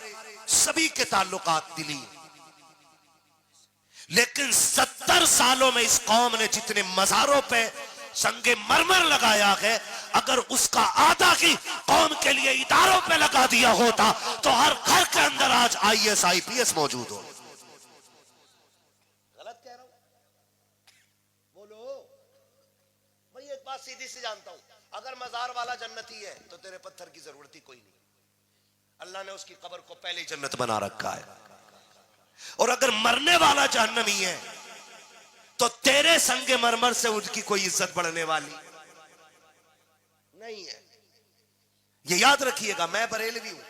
सभी के ताल्लुकात दिली, लेकिन 70 सालों में इस कौम ने जितने मज़ारों पे संगे मरमर लगाया है, अगर उसका आधा की कौम के लिए इदारों पे लगा दिया होता तो हर घर के अंदर आज आईएएस आईपीएस मौजूद हो। गलत कह रहा हूं? बोलो भाई, एक बात सीधी सी जानता हूं, अगर मजार वाला जन्नती है तो तेरे पत्थर की जरूरत ही कोई नहीं। अल्लाह ने उसकी कब्र को पहले ही जन्नत बना रखा है। और अगर मरने वाला जहन्नमी है तो तेरे संगे मरमर से उनकी कोई इज्जत बढ़ने वाली नहीं है। ये याद रखिएगा, मैं बरेलवी हूं,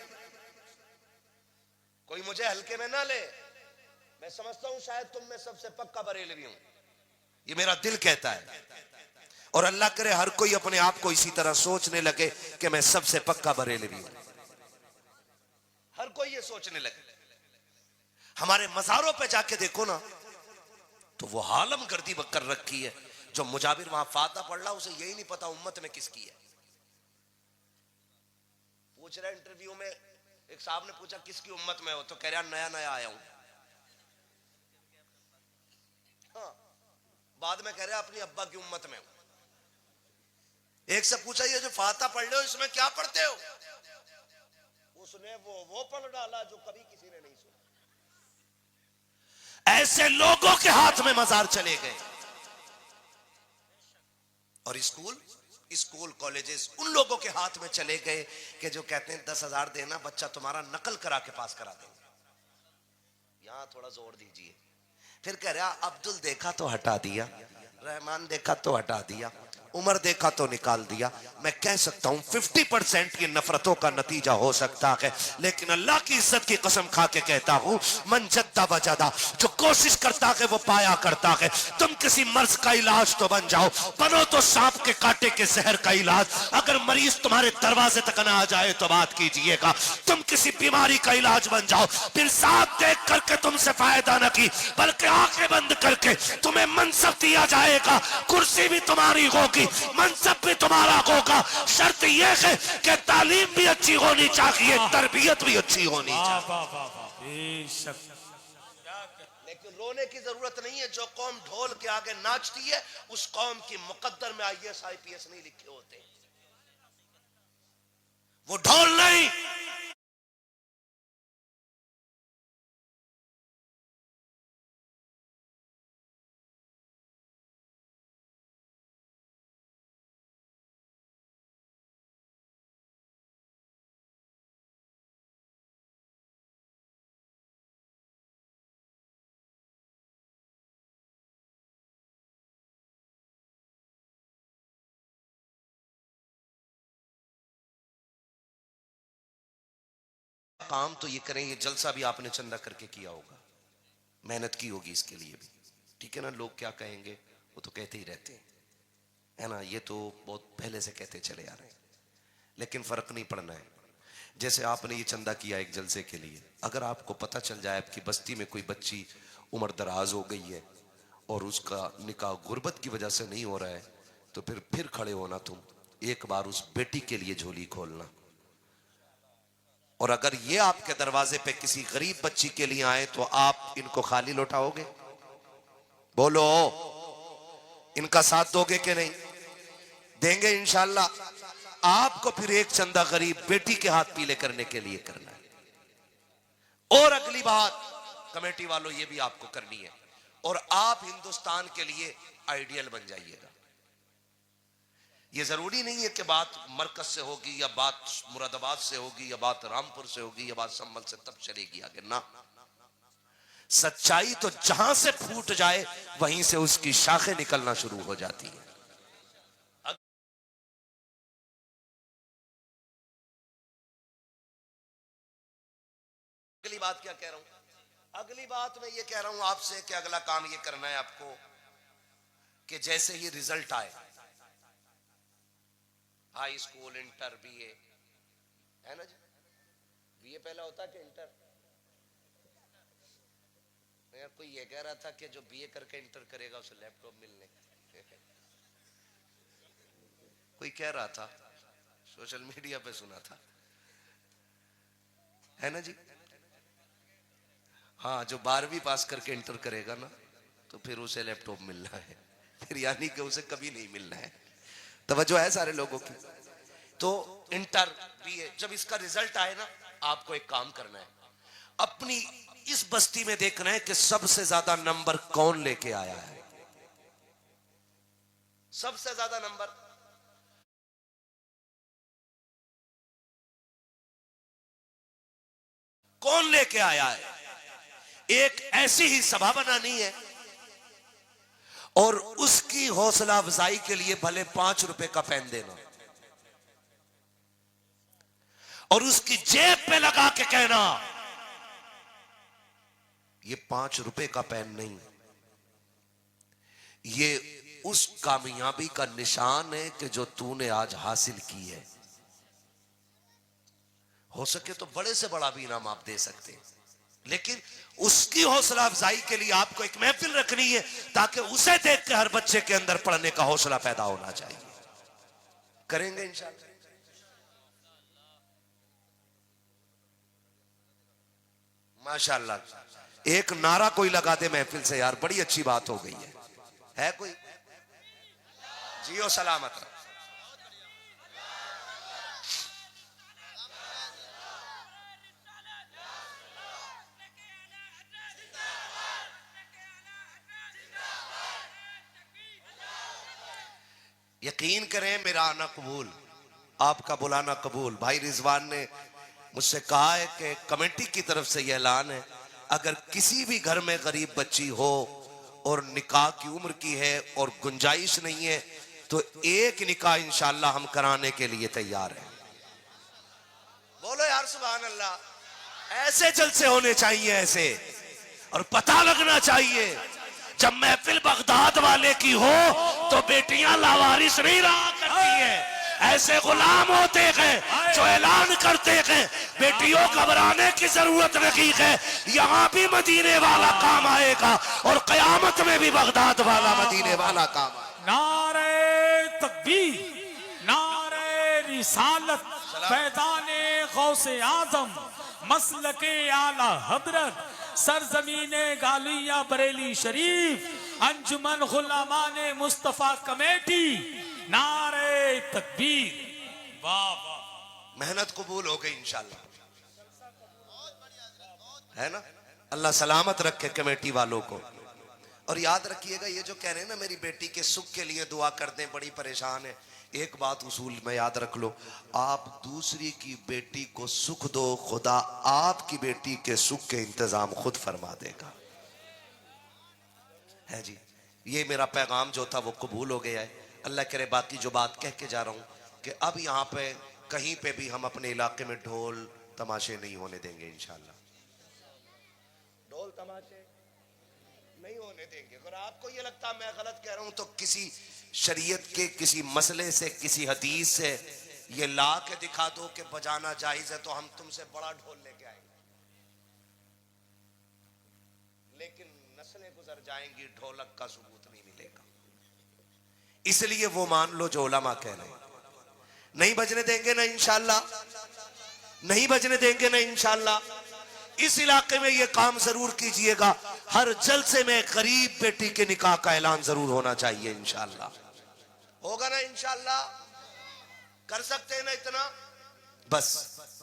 कोई मुझे हल्के में ना ले। मैं समझता हूं शायद तुम में सबसे पक्का बरेलवी हूं, ये मेरा दिल कहता है। और अल्लाह करे हर कोई अपने आप को इसी तरह सोचने लगे कि मैं सबसे पक्का बरेलवी हूं, हर कोई ये सोचने लगे। हमारे मज़ारों पे जाके देखो ना तो वो हालम गर्दी कर रखी है। जो मुजाबिर वहां फाता पढ़ रहा उसे यही नहीं पता उम्मत ने किसकी है। पूछ रहा है इंटरव्यू में, एक साहब ने पूछा किसकी उम्मत में हो, तो कह रहा नया नया आया हूं। हाँ, बाद में कह रहा अपनी अब्बा की उम्मत में हूं। एक से पूछा ये जो फाता पढ़ रहे हो इसमें क्या पढ़ते हो, उसने वो पढ़ डाला जो कभी किसी ने नहीं सुना। ऐसे लोगों के हाथ में मजार चले गए। और स्कूल कॉलेजेस उन लोगों के हाथ में चले गए कि जो कहते हैं 10,000 देना, बच्चा तुम्हारा नकल करा के पास करा देंगे। यहां थोड़ा जोर दीजिए। फिर कह रहा अब्दुल देखा तो हटा दिया, रहमान देखा तो हटा दिया, उमर देखा तो निकाल दिया। मैं कह सकता हूं 50% की नफरतों का नतीजा हो सकता है, लेकिन अल्लाह की इज्जत की कसम खा के कहता हूं मन जद्दा वजदा, जो कोशिश करता है वो पाया करता है। तुम किसी मर्ज का इलाज तो बन जाओ, बनो तो सांप के कांटे के जहर का इलाज। अगर मरीज तुम्हारे दरवाजे तक ना आ जाए तो बात कीजिएगा। तुम किसी बीमारी का इलाज बन जाओ, फिर साफ देख करके तुमसे फायदा न की, बल्कि आंखें बंद करके तुम्हें मनसब दिया जाएगा, कुर्सी भी तुम्हारी होगी, मनसब भी तुम्हारा होगा। शर्त यह है कि तालीम भी अच्छी होनी चाहिए, तरबियत भी अच्छी होनी चाहिए। लेकिन रोने की जरूरत नहीं है। जो कौम ढोल के आगे नाचती है उस कौम की मुकद्दर में IAS IPS नहीं लिखे होते। वो ढोल नहीं, काम तो ये करें, ये जलसा भी आपने चंदा करके किया होगा, मेहनत की होगी इसके लिए भी, ठीक है ना। लोग क्या कहेंगे वो तो कहते ही रहते हैं, है ना, ये तो बहुत पहले से कहते चले आ रहे हैं, लेकिन फर्क नहीं पड़ना है। जैसे आपने ये चंदा किया एक जलसे के लिए, अगर आपको पता चल जाए आपकी बस्ती में कोई बच्ची उम्र दराज हो गई है और उसका निकाह गुर्बत की वजह से नहीं हो रहा है, तो फिर खड़े होना तुम, एक बार उस बेटी के लिए झोली खोलना। और अगर ये आपके दरवाजे पे किसी गरीब बच्ची के लिए आए तो आप इनको खाली लौटाओगे? बोलो, इनका साथ दोगे कि नहीं? देंगे इंशाल्लाह। आपको फिर एक चंदा गरीब बेटी के हाथ पीले करने के लिए करना है। और अगली बात कमेटी वालों ये भी आपको करनी है, और आप हिंदुस्तान के लिए आइडियल बन जाइएगा। ये जरूरी नहीं है कि बात मरकज से होगी या बात मुरादाबाद से होगी या बात रामपुर से होगी या बात संभल से तब चलेगी आगे ना। सच्चाई तो जहां से फूट जाए वहीं से उसकी शाखें निकलना शुरू हो जाती है। अगली बात क्या कह रहा हूं? अगली बात मैं ये कह रहा हूं आपसे कि अगला काम ये करना है आपको कि जैसे ही रिजल्ट आए, हाई स्कूल, इंटर, BA, है ना जी, BA पहला होता कि इंटर? यार कोई ये कह रहा था कि जो BA करके इंटर करेगा उसे लैपटॉप मिलने कोई कह रहा था, सोशल मीडिया पे सुना था, है ना जी। हाँ, जो 12वीं पास करके इंटर करेगा ना तो फिर उसे लैपटॉप मिलना है, फिर यानी कि उसे कभी नहीं मिलना है। तवज्जो है सारे लोगों की। तो इंटर, BA, जब इसका रिजल्ट आए ना, आपको एक काम करना है, अपनी इस बस्ती में देखना है कि सबसे ज्यादा नंबर कौन लेके आया है। सबसे ज्यादा नंबर कौन लेके आया है। एक ऐसी ही सभा बनानी है और उसकी हौसला अफजाई के लिए भले 5 रुपए का पेन देना और उसकी जेब पे लगा के कहना ये 5 रुपए का पेन नहीं, ये उस कामयाबी का निशान है कि जो तूने आज हासिल की है। हो सके तो बड़े से बड़ा भी इनाम आप दे सकते हैं, लेकिन उसकी हौसला अफजाई के लिए आपको एक महफिल रखनी है ताकि उसे देख के हर बच्चे के अंदर पढ़ने का हौसला पैदा होना चाहिए। करेंगे इंशाअल्लाह। माशाल्लाह। एक नारा कोई लगा दे महफिल से यार, बड़ी अच्छी बात हो गई है कोई? जियो सलामत रहो। यकीन करें मेरा आना कबूल, आपका बुलाना कबूल। भाई रिजवान ने मुझसे कहा है कि कमेटी की तरफ से यह ऐलान है, अगर किसी भी घर में गरीब बच्ची हो और निकाह की उम्र की है और गुंजाइश नहीं है तो एक निकाह इंशाल्लाह हम कराने के लिए तैयार हैं। बोलो यार सुभान अल्लाह। ऐसे जलसे होने चाहिए ऐसे, और पता लगना चाहिए जब महफिल बगदाद वाले की हो तो बेटियां लावारिस नहीं रहा करती हैं। ऐसे गुलाम होते हैं जो ऐलान करते हैं बेटियों घबराने की जरूरत नहीं है, यहाँ भी मदीने वाला काम आएगा और कयामत में भी बगदाद वाला मदीने वाला काम आएगा। नारे तकबीर, नारे रिसालत, फैज़ाने गौसे आजम, मसलके आला हजरत, सरजमीने गालिया बरेली शरीफ, अंजुमन गुलामाने मुस्तफा कमेटी, नारे तकबीर। वाह वाह, मेहनत कबूल हो गई इंशाल्लाह, है ना? अल्लाह सलामत रखे कमेटी वालों को। और याद रखिएगा ये जो कह रहे हैं ना मेरी बेटी के सुख के लिए दुआ कर दें, बड़ी परेशान है, एक बात उसूल में याद रख लो, आप दूसरी की बेटी को सुख दो, खुदा आपकी बेटी के सुख के इंतजाम खुद फरमा देगा। है जी, ये मेरा पैगाम जो था वो कबूल हो गया है। अल्लाह करे बाकी जो बात कह के जा रहा हूं कि अब यहाँ पे कहीं पे भी हम अपने इलाके में ढोल तमाशे नहीं होने देंगे इंशाल्लाह। ढोल तमाशे नहीं होने देंगे। अगर आपको ये लगता मैं गलत कह रहा हूं तो किसी शरीयत के किसी मसले से, किसी हदीस से ये ला के दिखा दो कि बजाना जायज है, तो हम तुमसे बड़ा ढोल लेके आएंगे। लेकिन नस्लें गुजर जाएंगी, ढोलक का सबूत नहीं मिलेगा। इसलिए वो मान लो जो उलमा कह रहे हैं, नहीं बजने देंगे ना इंशाल्लाह, नहीं बजने देंगे ना इंशाल्लाह। इस इलाके में ये काम जरूर कीजिएगा, हर जलसे में गरीब बेटी के निकाह का ऐलान जरूर होना चाहिए इंशाल्लाह। होगा ना इंशाल्लाह? कर सकते हैं ना इतना? बस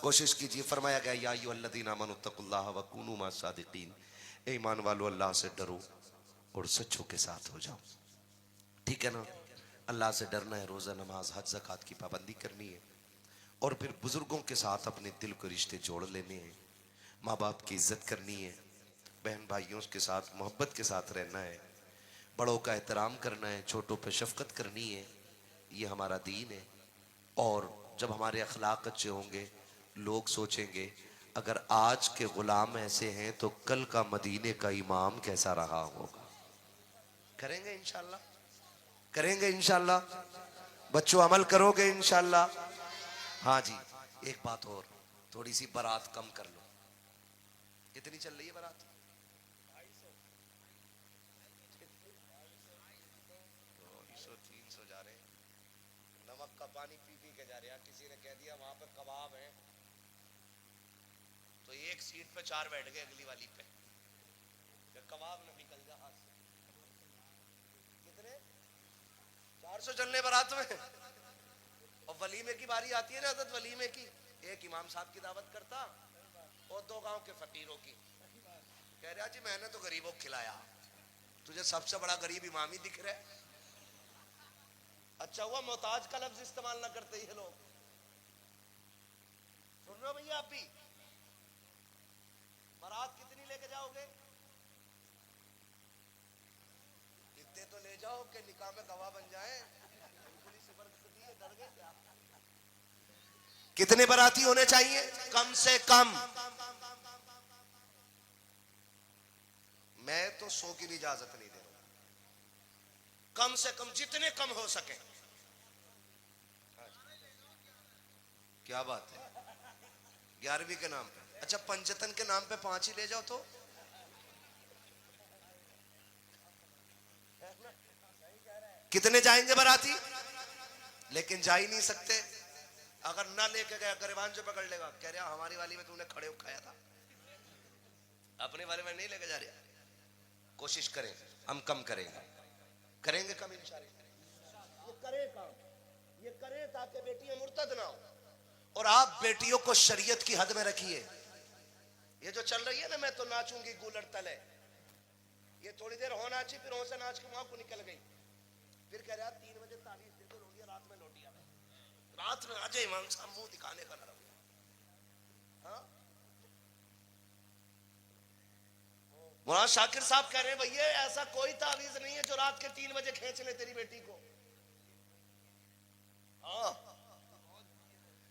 कोशिश कीजिए। फरमाया गया या अय्युहल्लज़ीना आमनुत्तकुल्लाह व कूनू मअस सादिकीन, ए ईमान वालों अल्लाह से डरो और सच्चों के साथ हो जाओ। ठीक है ना? अल्लाह से डरना है, रोजा नमाज हज ज़कात की पाबंदी करनी है, और फिर बुजुर्गों के साथ अपने दिल के रिश्ते जोड़ लेने हैं, माँ बाप की इज्जत करनी है, बहन भाइयों के साथ मोहब्बत के साथ रहना है, बड़ों का एहतराम करना है, छोटों पे शफकत करनी है। ये हमारा दीन है। और जब हमारे अखलाक अच्छे होंगे, लोग सोचेंगे अगर आज के गुलाम ऐसे हैं तो कल का मदीने का इमाम कैसा रहा होगा। करेंगे इंशाल्लाह, करेंगे इंशाल्लाह। बच्चों अमल करोगे इंशाल्लाह? हाँ जी। एक बात और, थोड़ी सी बारात कम कर लो। कितनी चल रही है बारात? 250-300 जा रहे हैं। नमक का पानी पी पी के जा रहे हैं। किसी ने कह दिया वहां पे कबाब है, तो एक सीट पे 4 बैठ गए, अगली वाली पे कबाब न निकल जा हाथ से। कितने? 400 चलने बारात में। और वलीमे की बारी आती है ना, हज़रत वलीमे की, एक इमाम साहब की दावत करता और 2 गांव के फकीरों की। कह रहा जी मैंने तो गरीबों को खिलाया, तुझे सबसे बड़ा गरीब इमाम ही दिख रहा है। अच्छा हुआ मोहताज का लफ्ज इस्तेमाल ना करते ये लोग। सुन रहे हो भैया? आप भी बारात कितनी लेके जाओगे? इतने तो ले जाओ कि निकाह में गवाह बन जाए। डर गए क्या? कितने बाराती होने चाहिए? कम से कम। मैं तो 100 की भी इजाजत नहीं दे रहा, कम से कम जितने कम हो सके। क्या बात है? 11वीं के नाम पे? अच्छा, पंचतन के नाम पे 5 ही ले जाओ तो। कितने जाएंगे बाराती? लेकिन जा ही नहीं सकते। अगर ना लेके गया, गरिबान जो पकड़ लेगा, कह रहा हमारी वाली में तूने खड़े खाया था। अपने वाले में नहीं लेके जा रहे, कोशिश करें हम कम करेंगे कम इंशाअल्लाह। ये करे काम, ये करे ताकि बेटियां मुर्तद ना हो। और आप बेटियों को शरीयत की हद में रखिए। ये जो चल रही है ना, मैं तो नाचूंगी गूलर तले, ये थोड़ी देर हो नाची, फिर हो से नाच के वहां को निकल गई, फिर कह रहा 3 बजे तारीफ दे दो, रोटियां रात में लौटी आवे, रात में आ जाए इमाम साहब मुंह दिखाने का ना। हाँ, मौलाना शाकिर साहब कह रहे हैं भैया ऐसा कोई तावीज नहीं है जो रात के 3 बजे खींच ले तेरी बेटी को। हाँ,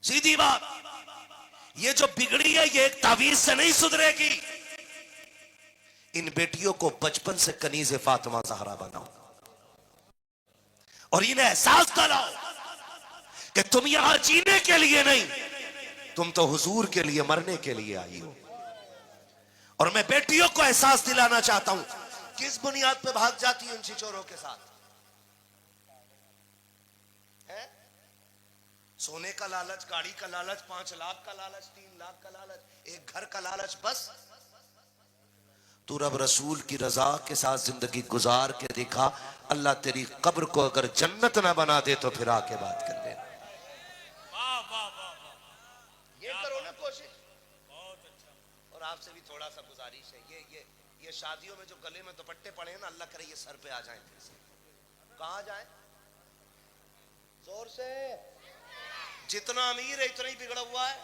सीधी बात, ये जो बिगड़ी है ये एक तावीज से नहीं सुधरेगी। इन बेटियों को बचपन से कनीज़े फातिमा ज़हरा बनाओ और इन्हें एहसास दिलाओ कि तुम यहां जीने के लिए नहीं, तुम तो हुजूर के लिए मरने के लिए आई हो। और मैं बेटियों को एहसास दिलाना चाहता हूं, किस बुनियाद पे भाग जाती है उन छिछोरों के साथ? है सोने का लालच, गाड़ी का लालच, 5 लाख का लालच, 3 लाख का लालच, एक घर का लालच, बस। तू रब रसूल की रजा के साथ जिंदगी गुजार के दिखा, अल्लाह तेरी कब्र को अगर जन्नत ना बना दे तो फिर आके बात कर ले। वाह वाह वाह वाह, ये करो ना कोशिश। बहुत अच्छा। और आपसे भी थोड़ा सा गुजारिश है, ये शादियों में जो गले में दुपट्टे पड़े हैं ना, अल्लाह करे ये सर पे आ जाएं फिर से। कहां जाएं? जोर से। जितना अमीर है इतना ही बिगड़ा हुआ है।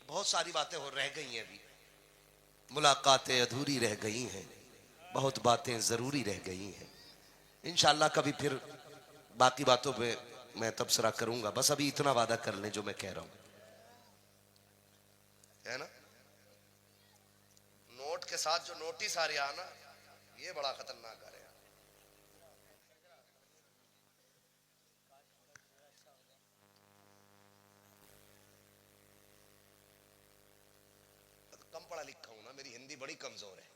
बहुत सारी बातें हो रह गई हैं, अभी मुलाकातें अधूरी रह गई हैं, बहुत बातें जरूरी रह गई हैं। इंशाअल्लाह कभी फिर बाकी बातों पे मैं तबसरा करूंगा। बस अभी इतना वादा कर लें जो मैं कह रहा हूं, है ना। नोट के साथ जो नोटिस आ रहा है ना, ये बड़ा खतरनाक आ रहा है। कम पढ़ा लिखा हूं ना, मेरी हिंदी बड़ी कमजोर है,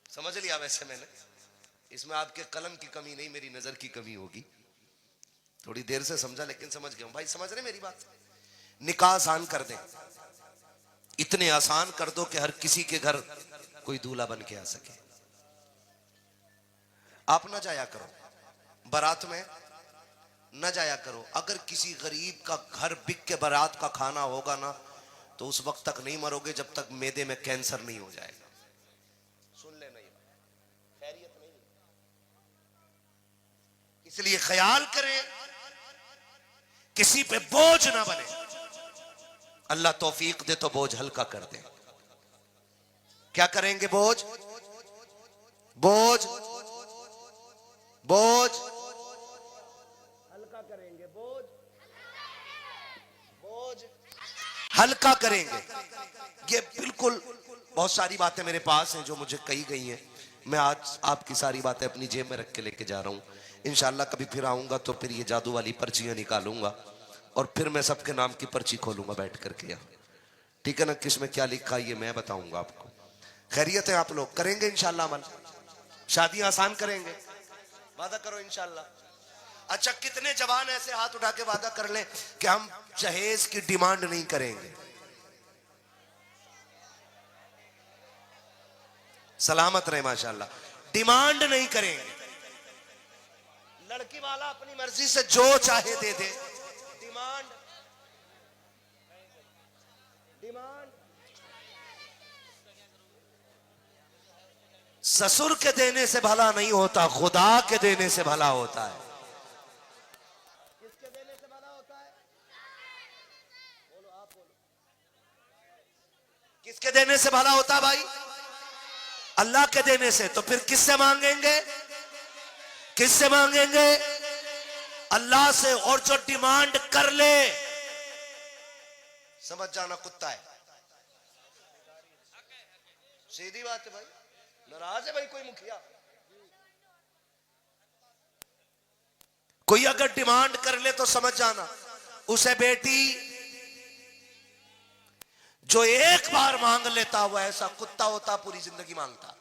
समझ लिया। वैसे मैंने इसमें आपके कलम की कमी नहीं, मेरी नजर की कमी होगी। थोड़ी देर से समझा लेकिन समझ गया हूं। भाई समझ रहे मेरी बात? निकाह आसान कर दें, इतने आसान कर दो कि हर किसी के घर कोई दूल्हा बन के आ सके। आप न जाया करो बारात में, न जाया करो। अगर किसी गरीब का घर बिक के बारात का खाना होगा ना, तो उस वक्त तक नहीं मरोगे जब तक मैदे में कैंसर नहीं हो जाएगा। सुन लेना, ये खैरियत नहीं है, इसलिए ख्याल करें किसी पे बोझ ना बने। अल्लाह तौफीक दे तो बोझ हल्का कर दे। क्या करेंगे? बोझ बोझ बोझ हल्का करेंगे, बोझ बोझ हल्का करेंगे। ये बिल्कुल, बहुत सारी बातें मेरे पास हैं जो मुझे कही गई हैं। मैं आज आपकी सारी बातें अपनी जेब में रख के लेके जा रहा हूं। इंशाअल्लाह कभी फिर आऊंगा तो फिर ये जादू वाली पर्चियां निकालूंगा और फिर मैं सबके नाम की पर्ची खोलूंगा बैठ करके यहाँ, ठीक है ना। किसमें क्या लिखा है ये मैं बताऊंगा आपको। खैरियत है? आप लोग करेंगे इंशाअल्लाह अमल? शादियां आसान करेंगे? वादा करो इंशाअल्लाह। अच्छा, कितने जवान ऐसे हाथ उठा के वादा कर लें कि हम जहेज की डिमांड नहीं करेंगे? सलामत रहे माशाअल्लाह। डिमांड नहीं करेंगे। लड़की वाला अपनी मर्जी से जो चाहे दे दे। डिमांड डिमांड ससुर के देने से भला नहीं होता, खुदा के देने से भला होता है। किसके देने से भला होता है? बोलो, आप बोलो। किसके देने से भला होता है भाई? अल्लाह के देने से। तो फिर किससे मांगेंगे? किससे मांगेंगे? अल्लाह से। और जो डिमांड कर ले, समझ जाना कुत्ता है। सीधी बात है भाई। नाराज है भाई कोई मुखिया? कोई अगर डिमांड कर ले तो समझ जाना उसे बेटी जो एक बार मांग लेता वो ऐसा कुत्ता होता, पूरी जिंदगी मांगता।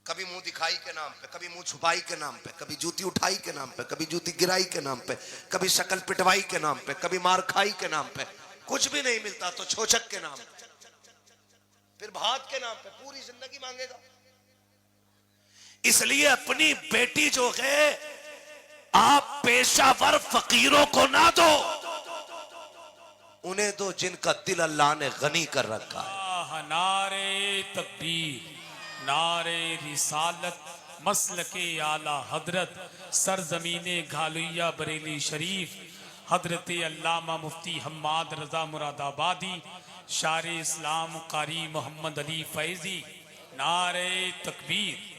कभी मुंह दिखाई के नाम पे, कभी मुंह छुपाई के नाम पे, कभी जूती उठाई के नाम पे, कभी जूती गिराई के नाम पे, कभी शक्ल पिटवाई के नाम पे, कभी मार खाई के नाम पे। कुछ भी नहीं मिलता तो छोचक के नाम पे, फिर भात के नाम पे पूरी जिंदगी मांगेगा। इसलिए अपनी बेटी जो है आप पेशावर फकीरों को ना दो, उन्हें दो जिनका दिल अल्लाह ने गनी कर रखा है। नारे तकबीर, नारे रिसालत, मसलके आला हजरत, सरजमीने घालुया बरेली शरीफ, हजरत अल्लामा मुफ्ती हम्माद रजा मुरादाबादी, शार इस्लाम कारी मोहम्मद अली फैजी। नारे तकबीर।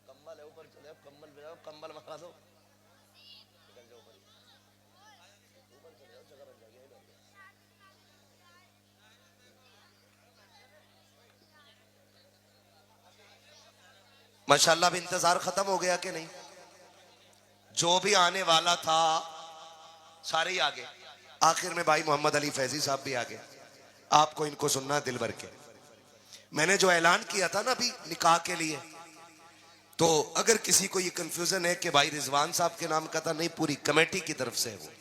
कम्बल है ऊपर चले, कम्बल बजाओ, कम्बल मंगा दो। माशाल्लाह, अब इंतजार खत्म हो गया कि नहीं? जो भी आने वाला था सारे ही आ गए। आखिर में भाई मोहम्मद अली फैजी साहब भी आ गए। आपको इनको सुनना दिल भर के। मैंने जो ऐलान किया था ना अभी निकाह के लिए, तो अगर किसी को ये कंफ्यूजन है कि भाई रिजवान साहब के नाम का था, नहीं, पूरी कमेटी की तरफ से है वो।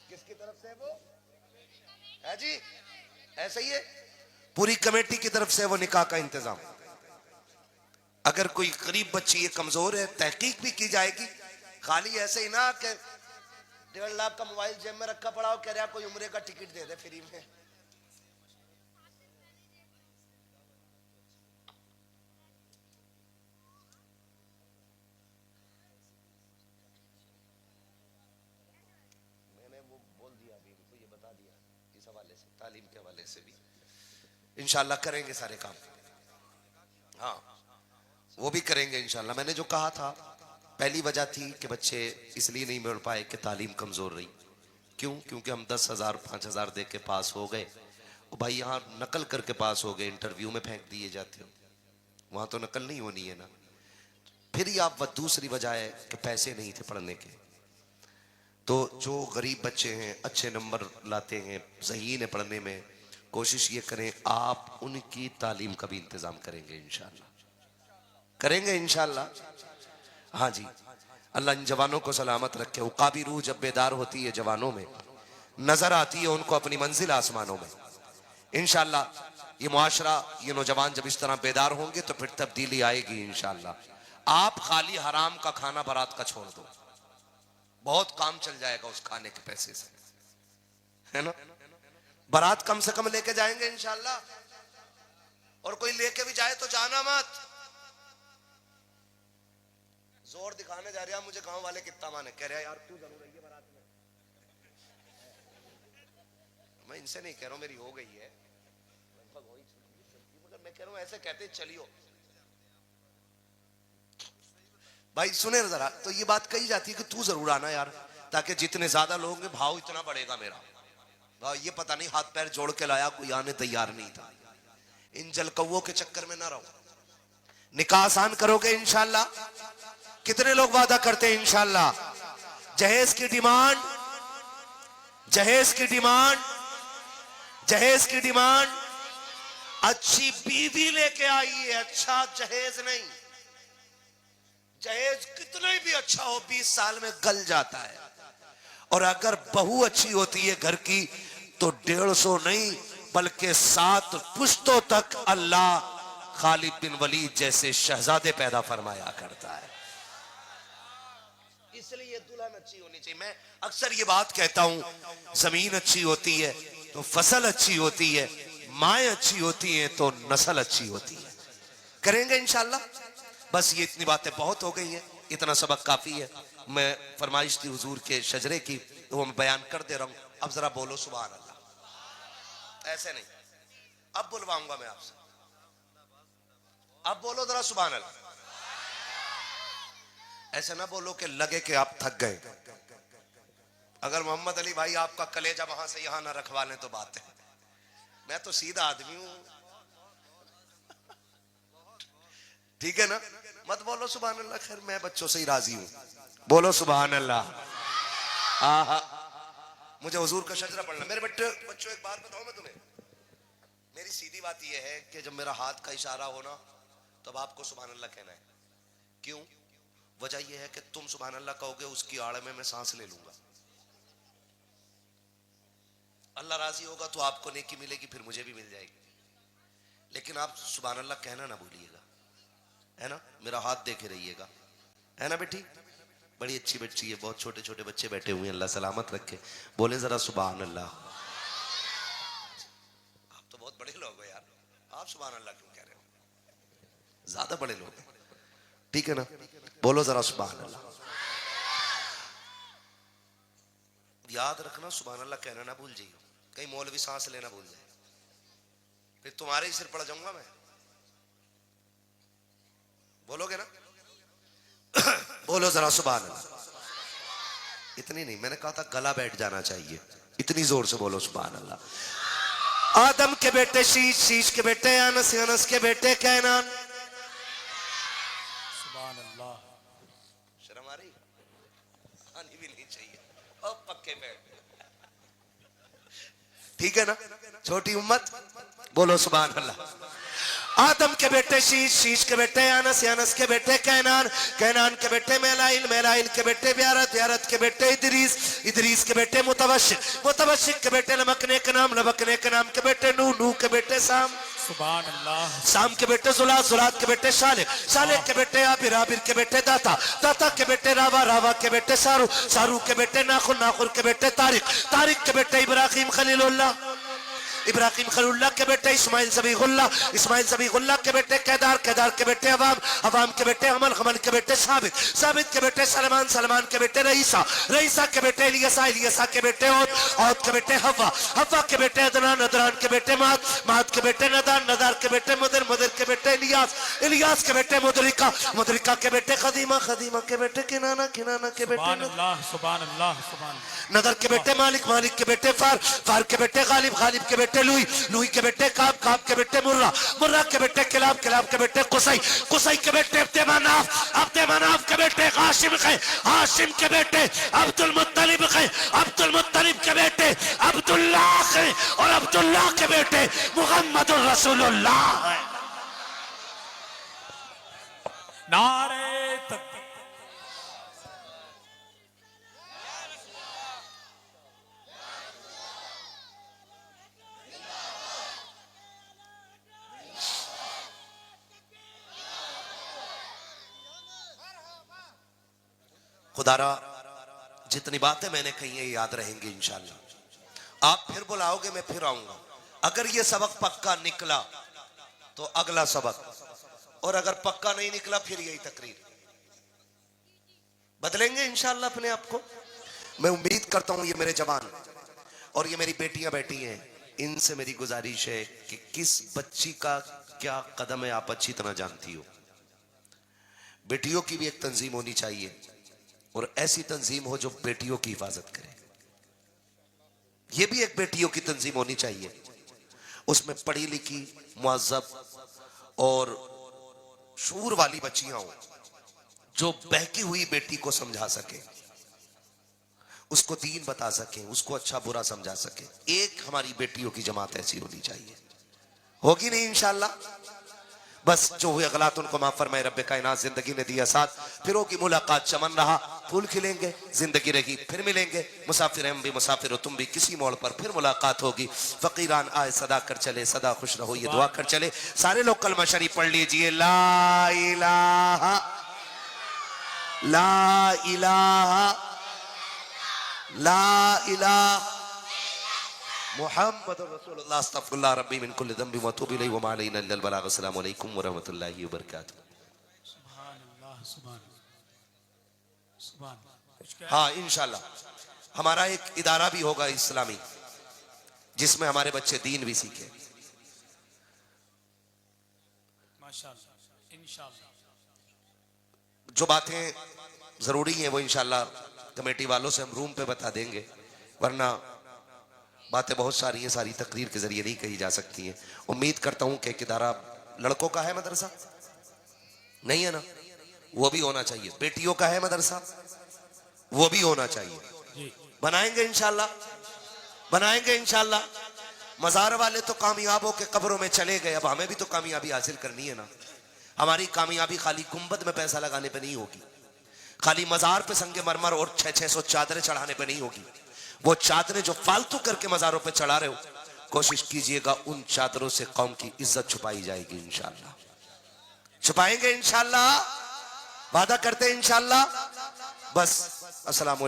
किसकी तरफ से है वो? है जी, ऐसा ही है, पूरी कमेटी की तरफ से वो निकाह का इंतजाम। अगर कोई गरीब बच्ची ये कमजोर है, तहकीक भी की जाएगी। खाली ऐसे ही ना कि 1.5 लाख का मोबाइल जेब में रखा पड़ा हो, कह रहा कोई उम्रे का टिकट दे दे फ्री में। मैंने वो बोल दिया अभी इनको, ये बता दिया इस हवाले से, तालीम के हवाले से भी इंशाल्लाह करेंगे सारे काम। हाँ, वो भी करेंगे इंशाल्लाह। मैंने जो कहा था, पहली वजह थी कि बच्चे इसलिए नहीं मिल पाए कि तालीम कमजोर रही। क्यों? क्योंकि हम 10,000 5,000 दे के पास हो गए। और भाई यहाँ नकल करके पास हो गए, इंटरव्यू में फेंक दिए जाते हो, वहां तो नकल नहीं होनी है ना। फिर ही आप दूसरी वजह है कि पैसे नहीं थे पढ़ने के। तो जो गरीब बच्चे हैं, अच्छे नंबर लाते हैं, ज़हीन है पढ़ने में, कोशिश ये करें आप उनकी तालीम का भी इंतजाम करेंगे इंशाल्लाह। करेंगे इंशाल्लाह। हाँ जी, अल्लाह इन जवानों को सलामत रखे। उकाबी रूह जब बेदार होती है जवानों में, नजर आती है उनको अपनी मंजिल आसमानों में। इंशाल्लाह ये मुआशरा, ये नौजवान जब इस तरह बेदार होंगे तो फिर तब्दीली आएगी इंशाल्लाह। आप खाली हराम का खाना बारात का छोड़ दो, बहुत काम चल जाएगा उस खाने के पैसे से, है ना। बारात कम से कम लेके जाएंगे इंशाल्लाह, और कोई लेके भी जाए तो जाना मत। जोर दिखाने जा रहा, मुझे गांव वाले कितना माने, कह रहा यार तू जरूर रही है बारात में। मैं इनसे नहीं कह रहा हूं, मेरी हो गई है लगभग, मगर मैं कह रहा हूं ऐसे कहते चलियो। भाई सुने जरा, तो ये बात कही जाती है कि तू जरूर आना यार, ताकि जितने ज्यादा लोग होंगे भाव इतना बढ़ेगा मेरा। भाई ये पता नहीं हाथ पैर जोड़ के लाया, कोई आने तैयार नहीं था। इन जलकौओं के चक्कर में ना रहो। निकाह आसान करोगे इंशाल्लाह? कितने लोग वादा करते हैं इंशाल्लाह? जहेज की डिमांड, जहेज की डिमांड, जहेज की डिमांड, अच्छी बीवी लेके आई है, अच्छा जहेज नहीं। जहेज कितना भी अच्छा हो 20 साल में गल जाता है, और अगर बहू अच्छी होती है घर की तो 150 नहीं बल्कि 7 पुश्तों तक अल्लाह खालिद बिन वलीद जैसे शहजादे पैदा फरमाया करता है। इसलिए दुल्हन अच्छी होनी चाहिए। मैं अक्सर ये बात कहता हूं, जमीन अच्छी होती है तो फसल अच्छी होती है, माएँ अच्छी होती हैं तो नस्ल अच्छी होती है। करेंगे इंशाल्लाह। बस ये इतनी बातें बहुत हो गई हैं, इतना सबक काफी है। मैं फरमाइश थी हुजूर के शजरे की, तो मैं बयान कर दे रहा हूं। अब जरा बोलो सुभान अल्लाह। ऐसे नहीं, अब बुलवाऊंगा मैं आपसे, अब बोलो जरा सुभान अल्लाह। ऐसे ना बोलो कि लगे कि आप थक गए। अगर मोहम्मद अली भाई आपका कलेजा वहां से यहां ना रखवा लें तो बात है। मैं तो सीधा आदमी हूं, ठीक है ना। मत बोलो सुभान अल्लाह, खैर मैं बच्चों से ही राजी हूं, बोलो सुभान अल्लाह। आहा, मुझे हुजूर का शजरा पढ़ना। मेरे बच्चों एक बात बताऊं मैं तुम्हें, मेरी सीधी बात यह है कि जब मेरा हाथ का इशारा हो ना, तब आपको सुभान अल्लाह कहना है। क्यों? वजह यह है कि तुम सुभान अल्लाह कहोगे, उसकी आड़ में मैं सांस ले लूंगा। अल्लाह राजी होगा तो आपको नेकी मिलेगी, फिर मुझे भी मिल जाएगी। लेकिन आप सुभान अल्लाह कहना ना भूलिएगा, है ना। मेरा हाथ देखे रहिएगा, है ना बेटी। बड़ी अच्छी बच्ची है, बहुत छोटे छोटे बच्चे बैठे हुए हैं, अल्लाह सलामत रखे। बोले जरा सुभान अल्लाह। आप तो बहुत बड़े लोग हो यार, आप सुभान अल्लाह क्यों कह रहे हो? ज्यादा बड़े लोग हैं, ठीक है ना। बोलो जरा सुभान अल्लाह। याद रखना, सुभान अल्लाह कहना ना भूल जाइए, कहीं मौलवी सांस लेना भूल जाए, फिर तुम्हारे ही सिर पड़ जाऊंगा मैं। बोलोगे ना? बोलो जरा सुभान अल्लाह। इतनी नहीं, मैंने कहा था गला बैठ जाना चाहिए, इतनी जोर से बोलो सुभान अल्लाह। आदम के बेटे शीश, शीश के बेटे अनस, अनस के बेटे कैनान। सुभान अल्लाह। शर्म आ रही? आनी भी नहीं चाहिए, और पक्के पे, ठीक है ना। छोटी उम्मत, बोलो सुभान अल्लाह। आदम के बेटे शीश, शीश के बेटे अनस, अनस के बेटे कैनान, कैनान के बेटे मेलाइल, मेलाइल के बेटे ब्यारत, ब्यारत के बेटे इदरीस, इदरीस के बेटे मुतवशिक, मुतवशिक के बेटे लमकने के नाम, लमकने के नाम के बेटे नूह, नूह के बेटे साम, सुभान अल्लाह। साम के बेटे जुलात, जुलात के बेटे शालिक, शालिक के बेटे आबिर, आबिर के बेटे दाता, दाता के बेटे रावा, रावा के बेटे सारू, सारू के बेटे नाखुर, नाखुर के बेटे तारिक, तारिक के बेटे इब्राहिम खलीलुल्लाह, इब्राहिम खलीलुल्लाह के बेटे इस्माइल ज़बीहुल्लाह, इस्माइल ज़बीहुल्लाह के बेटे केदार, केदार के बेटे अवाम, अवाम के बेटे हमल, हमल के बेटे साबित, साबित के बेटे सलमान, सलमान के बेटे रईसा, रईसा के बेटे इलियसा, इलियसा के बेटे औद, औद के बेटे हवा, हवा के बेटे अदनान, अदनान के बेटे मात, मात के बेटे नदार, नदार के बेटे मुदर, मुदर के बेटे इलियास, इलियास के बेटे मुदरिका, मुदरिका के बेटे खदीमा, खदीमा के बेटे किनाना, किनाना के बेटे सुभान अल्लाह, सुभान अल्लाह, सुभान। नदर के बेटे मालिक, मालिक के बेटे फार, फार के बेटे गालिब, गालिब के बेटे लुई, लुई के बेटे काब, काब के बेटे मुर्रा, मुर्रा के बेटे किलाब, किलाब के बेटे कुसई, कुसई के बेटे अब्दे मनाफ, अब्दे मनाफ के बेटे हाशिम है, हाशिम के बेटे अब्दुल मुत्तलिब है, अब्दुल मुत्तलिब के बेटे अब्दुल्लाह है, और अब्दुल्लाह के बेटे मुहम्मदुर रसूलुल्लाह है। नारे तकबीर। खुदारा जितनी बातें मैंने कही है याद रहेंगी इंशाल्लाह। आप फिर बुलाओगे, मैं फिर आऊंगा। अगर ये सबक पक्का निकला तो अगला सबक, और अगर पक्का नहीं निकला फिर यही तकरीर। बदलेंगे इंशाल्लाह अपने आप को। मैं उम्मीद करता हूं ये मेरे जवान और ये मेरी बेटियां बैठी हैं, इनसे मेरी गुजारिश है कि किस बच्ची का क्या कदम है आप अच्छी तरह जानती हो। बेटियों की भी एक तंजीम होनी चाहिए, और ऐसी तंजीम हो जो बेटियों की हिफाजत करे। ये भी एक बेटियों की तंजीम होनी चाहिए, उसमें पढ़ी लिखी, मुअज़्ज़ब और शूर वाली बच्चियां हो, जो बहकी हुई बेटी को समझा सके, उसको दीन बता सके, उसको अच्छा बुरा समझा सके। एक हमारी बेटियों की जमात ऐसी होनी चाहिए। होगी नहीं इंशाल्लाह। बस जो हुए गलत उनको माफ फरमाए रब्बे कायनात। जिंदगी ने दिया साथ, फिर होगी मुलाकात, चमन रहा, फूल खिलेंगे, जिंदगी रही, फिर मिलेंगे। मुसाफिर हम भी मुसाफिर हो तुम भी, किसी मोड़ पर फिर मुलाकात होगी। फकीरान आए सदा कर चले, सदा खुश रहो ये दुआ कर चले। सारे लोग कलमा शरीफ पढ़ लीजिए। ला इलाहा, ला इलाहा, ला इलाहा मुहम्मद रसूलुल्लाह अस्तगफिरुल्लाह रब्बी मिन कुल्लि ज़ंबि व अतूबु इलैहि व मा अलैना इल्लल बलाग। अस्सलामु अलैकुम व रहमतुल्लाहि व बरकातुहू। सुभान अल्लाह, सुभान सुभान। हाँ इंशाल्लाह हमारा एक इदारा भी होगा इस्लामी, जिसमें हमारे बच्चे दीन भी सीखे। माशाअल्लाह, इंशाअल्लाह। जो बातें जरूरी हैं वो इंशाल्लाह कमेटी वालों से हम रूम पे बता देंगे, वरना बातें बहुत सारी हैं, सारी तकरीर के जरिए नहीं कही जा सकती हैं। उम्मीद करता हूं कि एक इदारा लड़कों का है, मदरसा नहीं है ना, वो भी होना चाहिए। बेटियों का है मदरसा, वो भी होना चाहिए। जी बनाएंगे इंशाल्लाह, बनाएंगे इंशाल्लाह। मजार वाले तो कामयाब होकर कब्रों में चले गए, अब हमें भी तो कामयाबी हासिल करनी है ना। हमारी कामयाबी खाली गुंबद में पैसा लगाने पे नहीं होगी, खाली मजार पे संगे मरमर और 600 चादरें चढ़ाने पे नहीं होगी। वो चादरें जो फालतू करके मजारों पे चढ़ा रहे हो, कोशिश कीजिएगा उन चादरों से कौम की इज्जत छुपाई जाएगी इंशाल्लाह। छुपाएंगे इंशाल्लाह, वादा करते हैं इंशाल्लाह। बस अस्सलाम वालेकुम।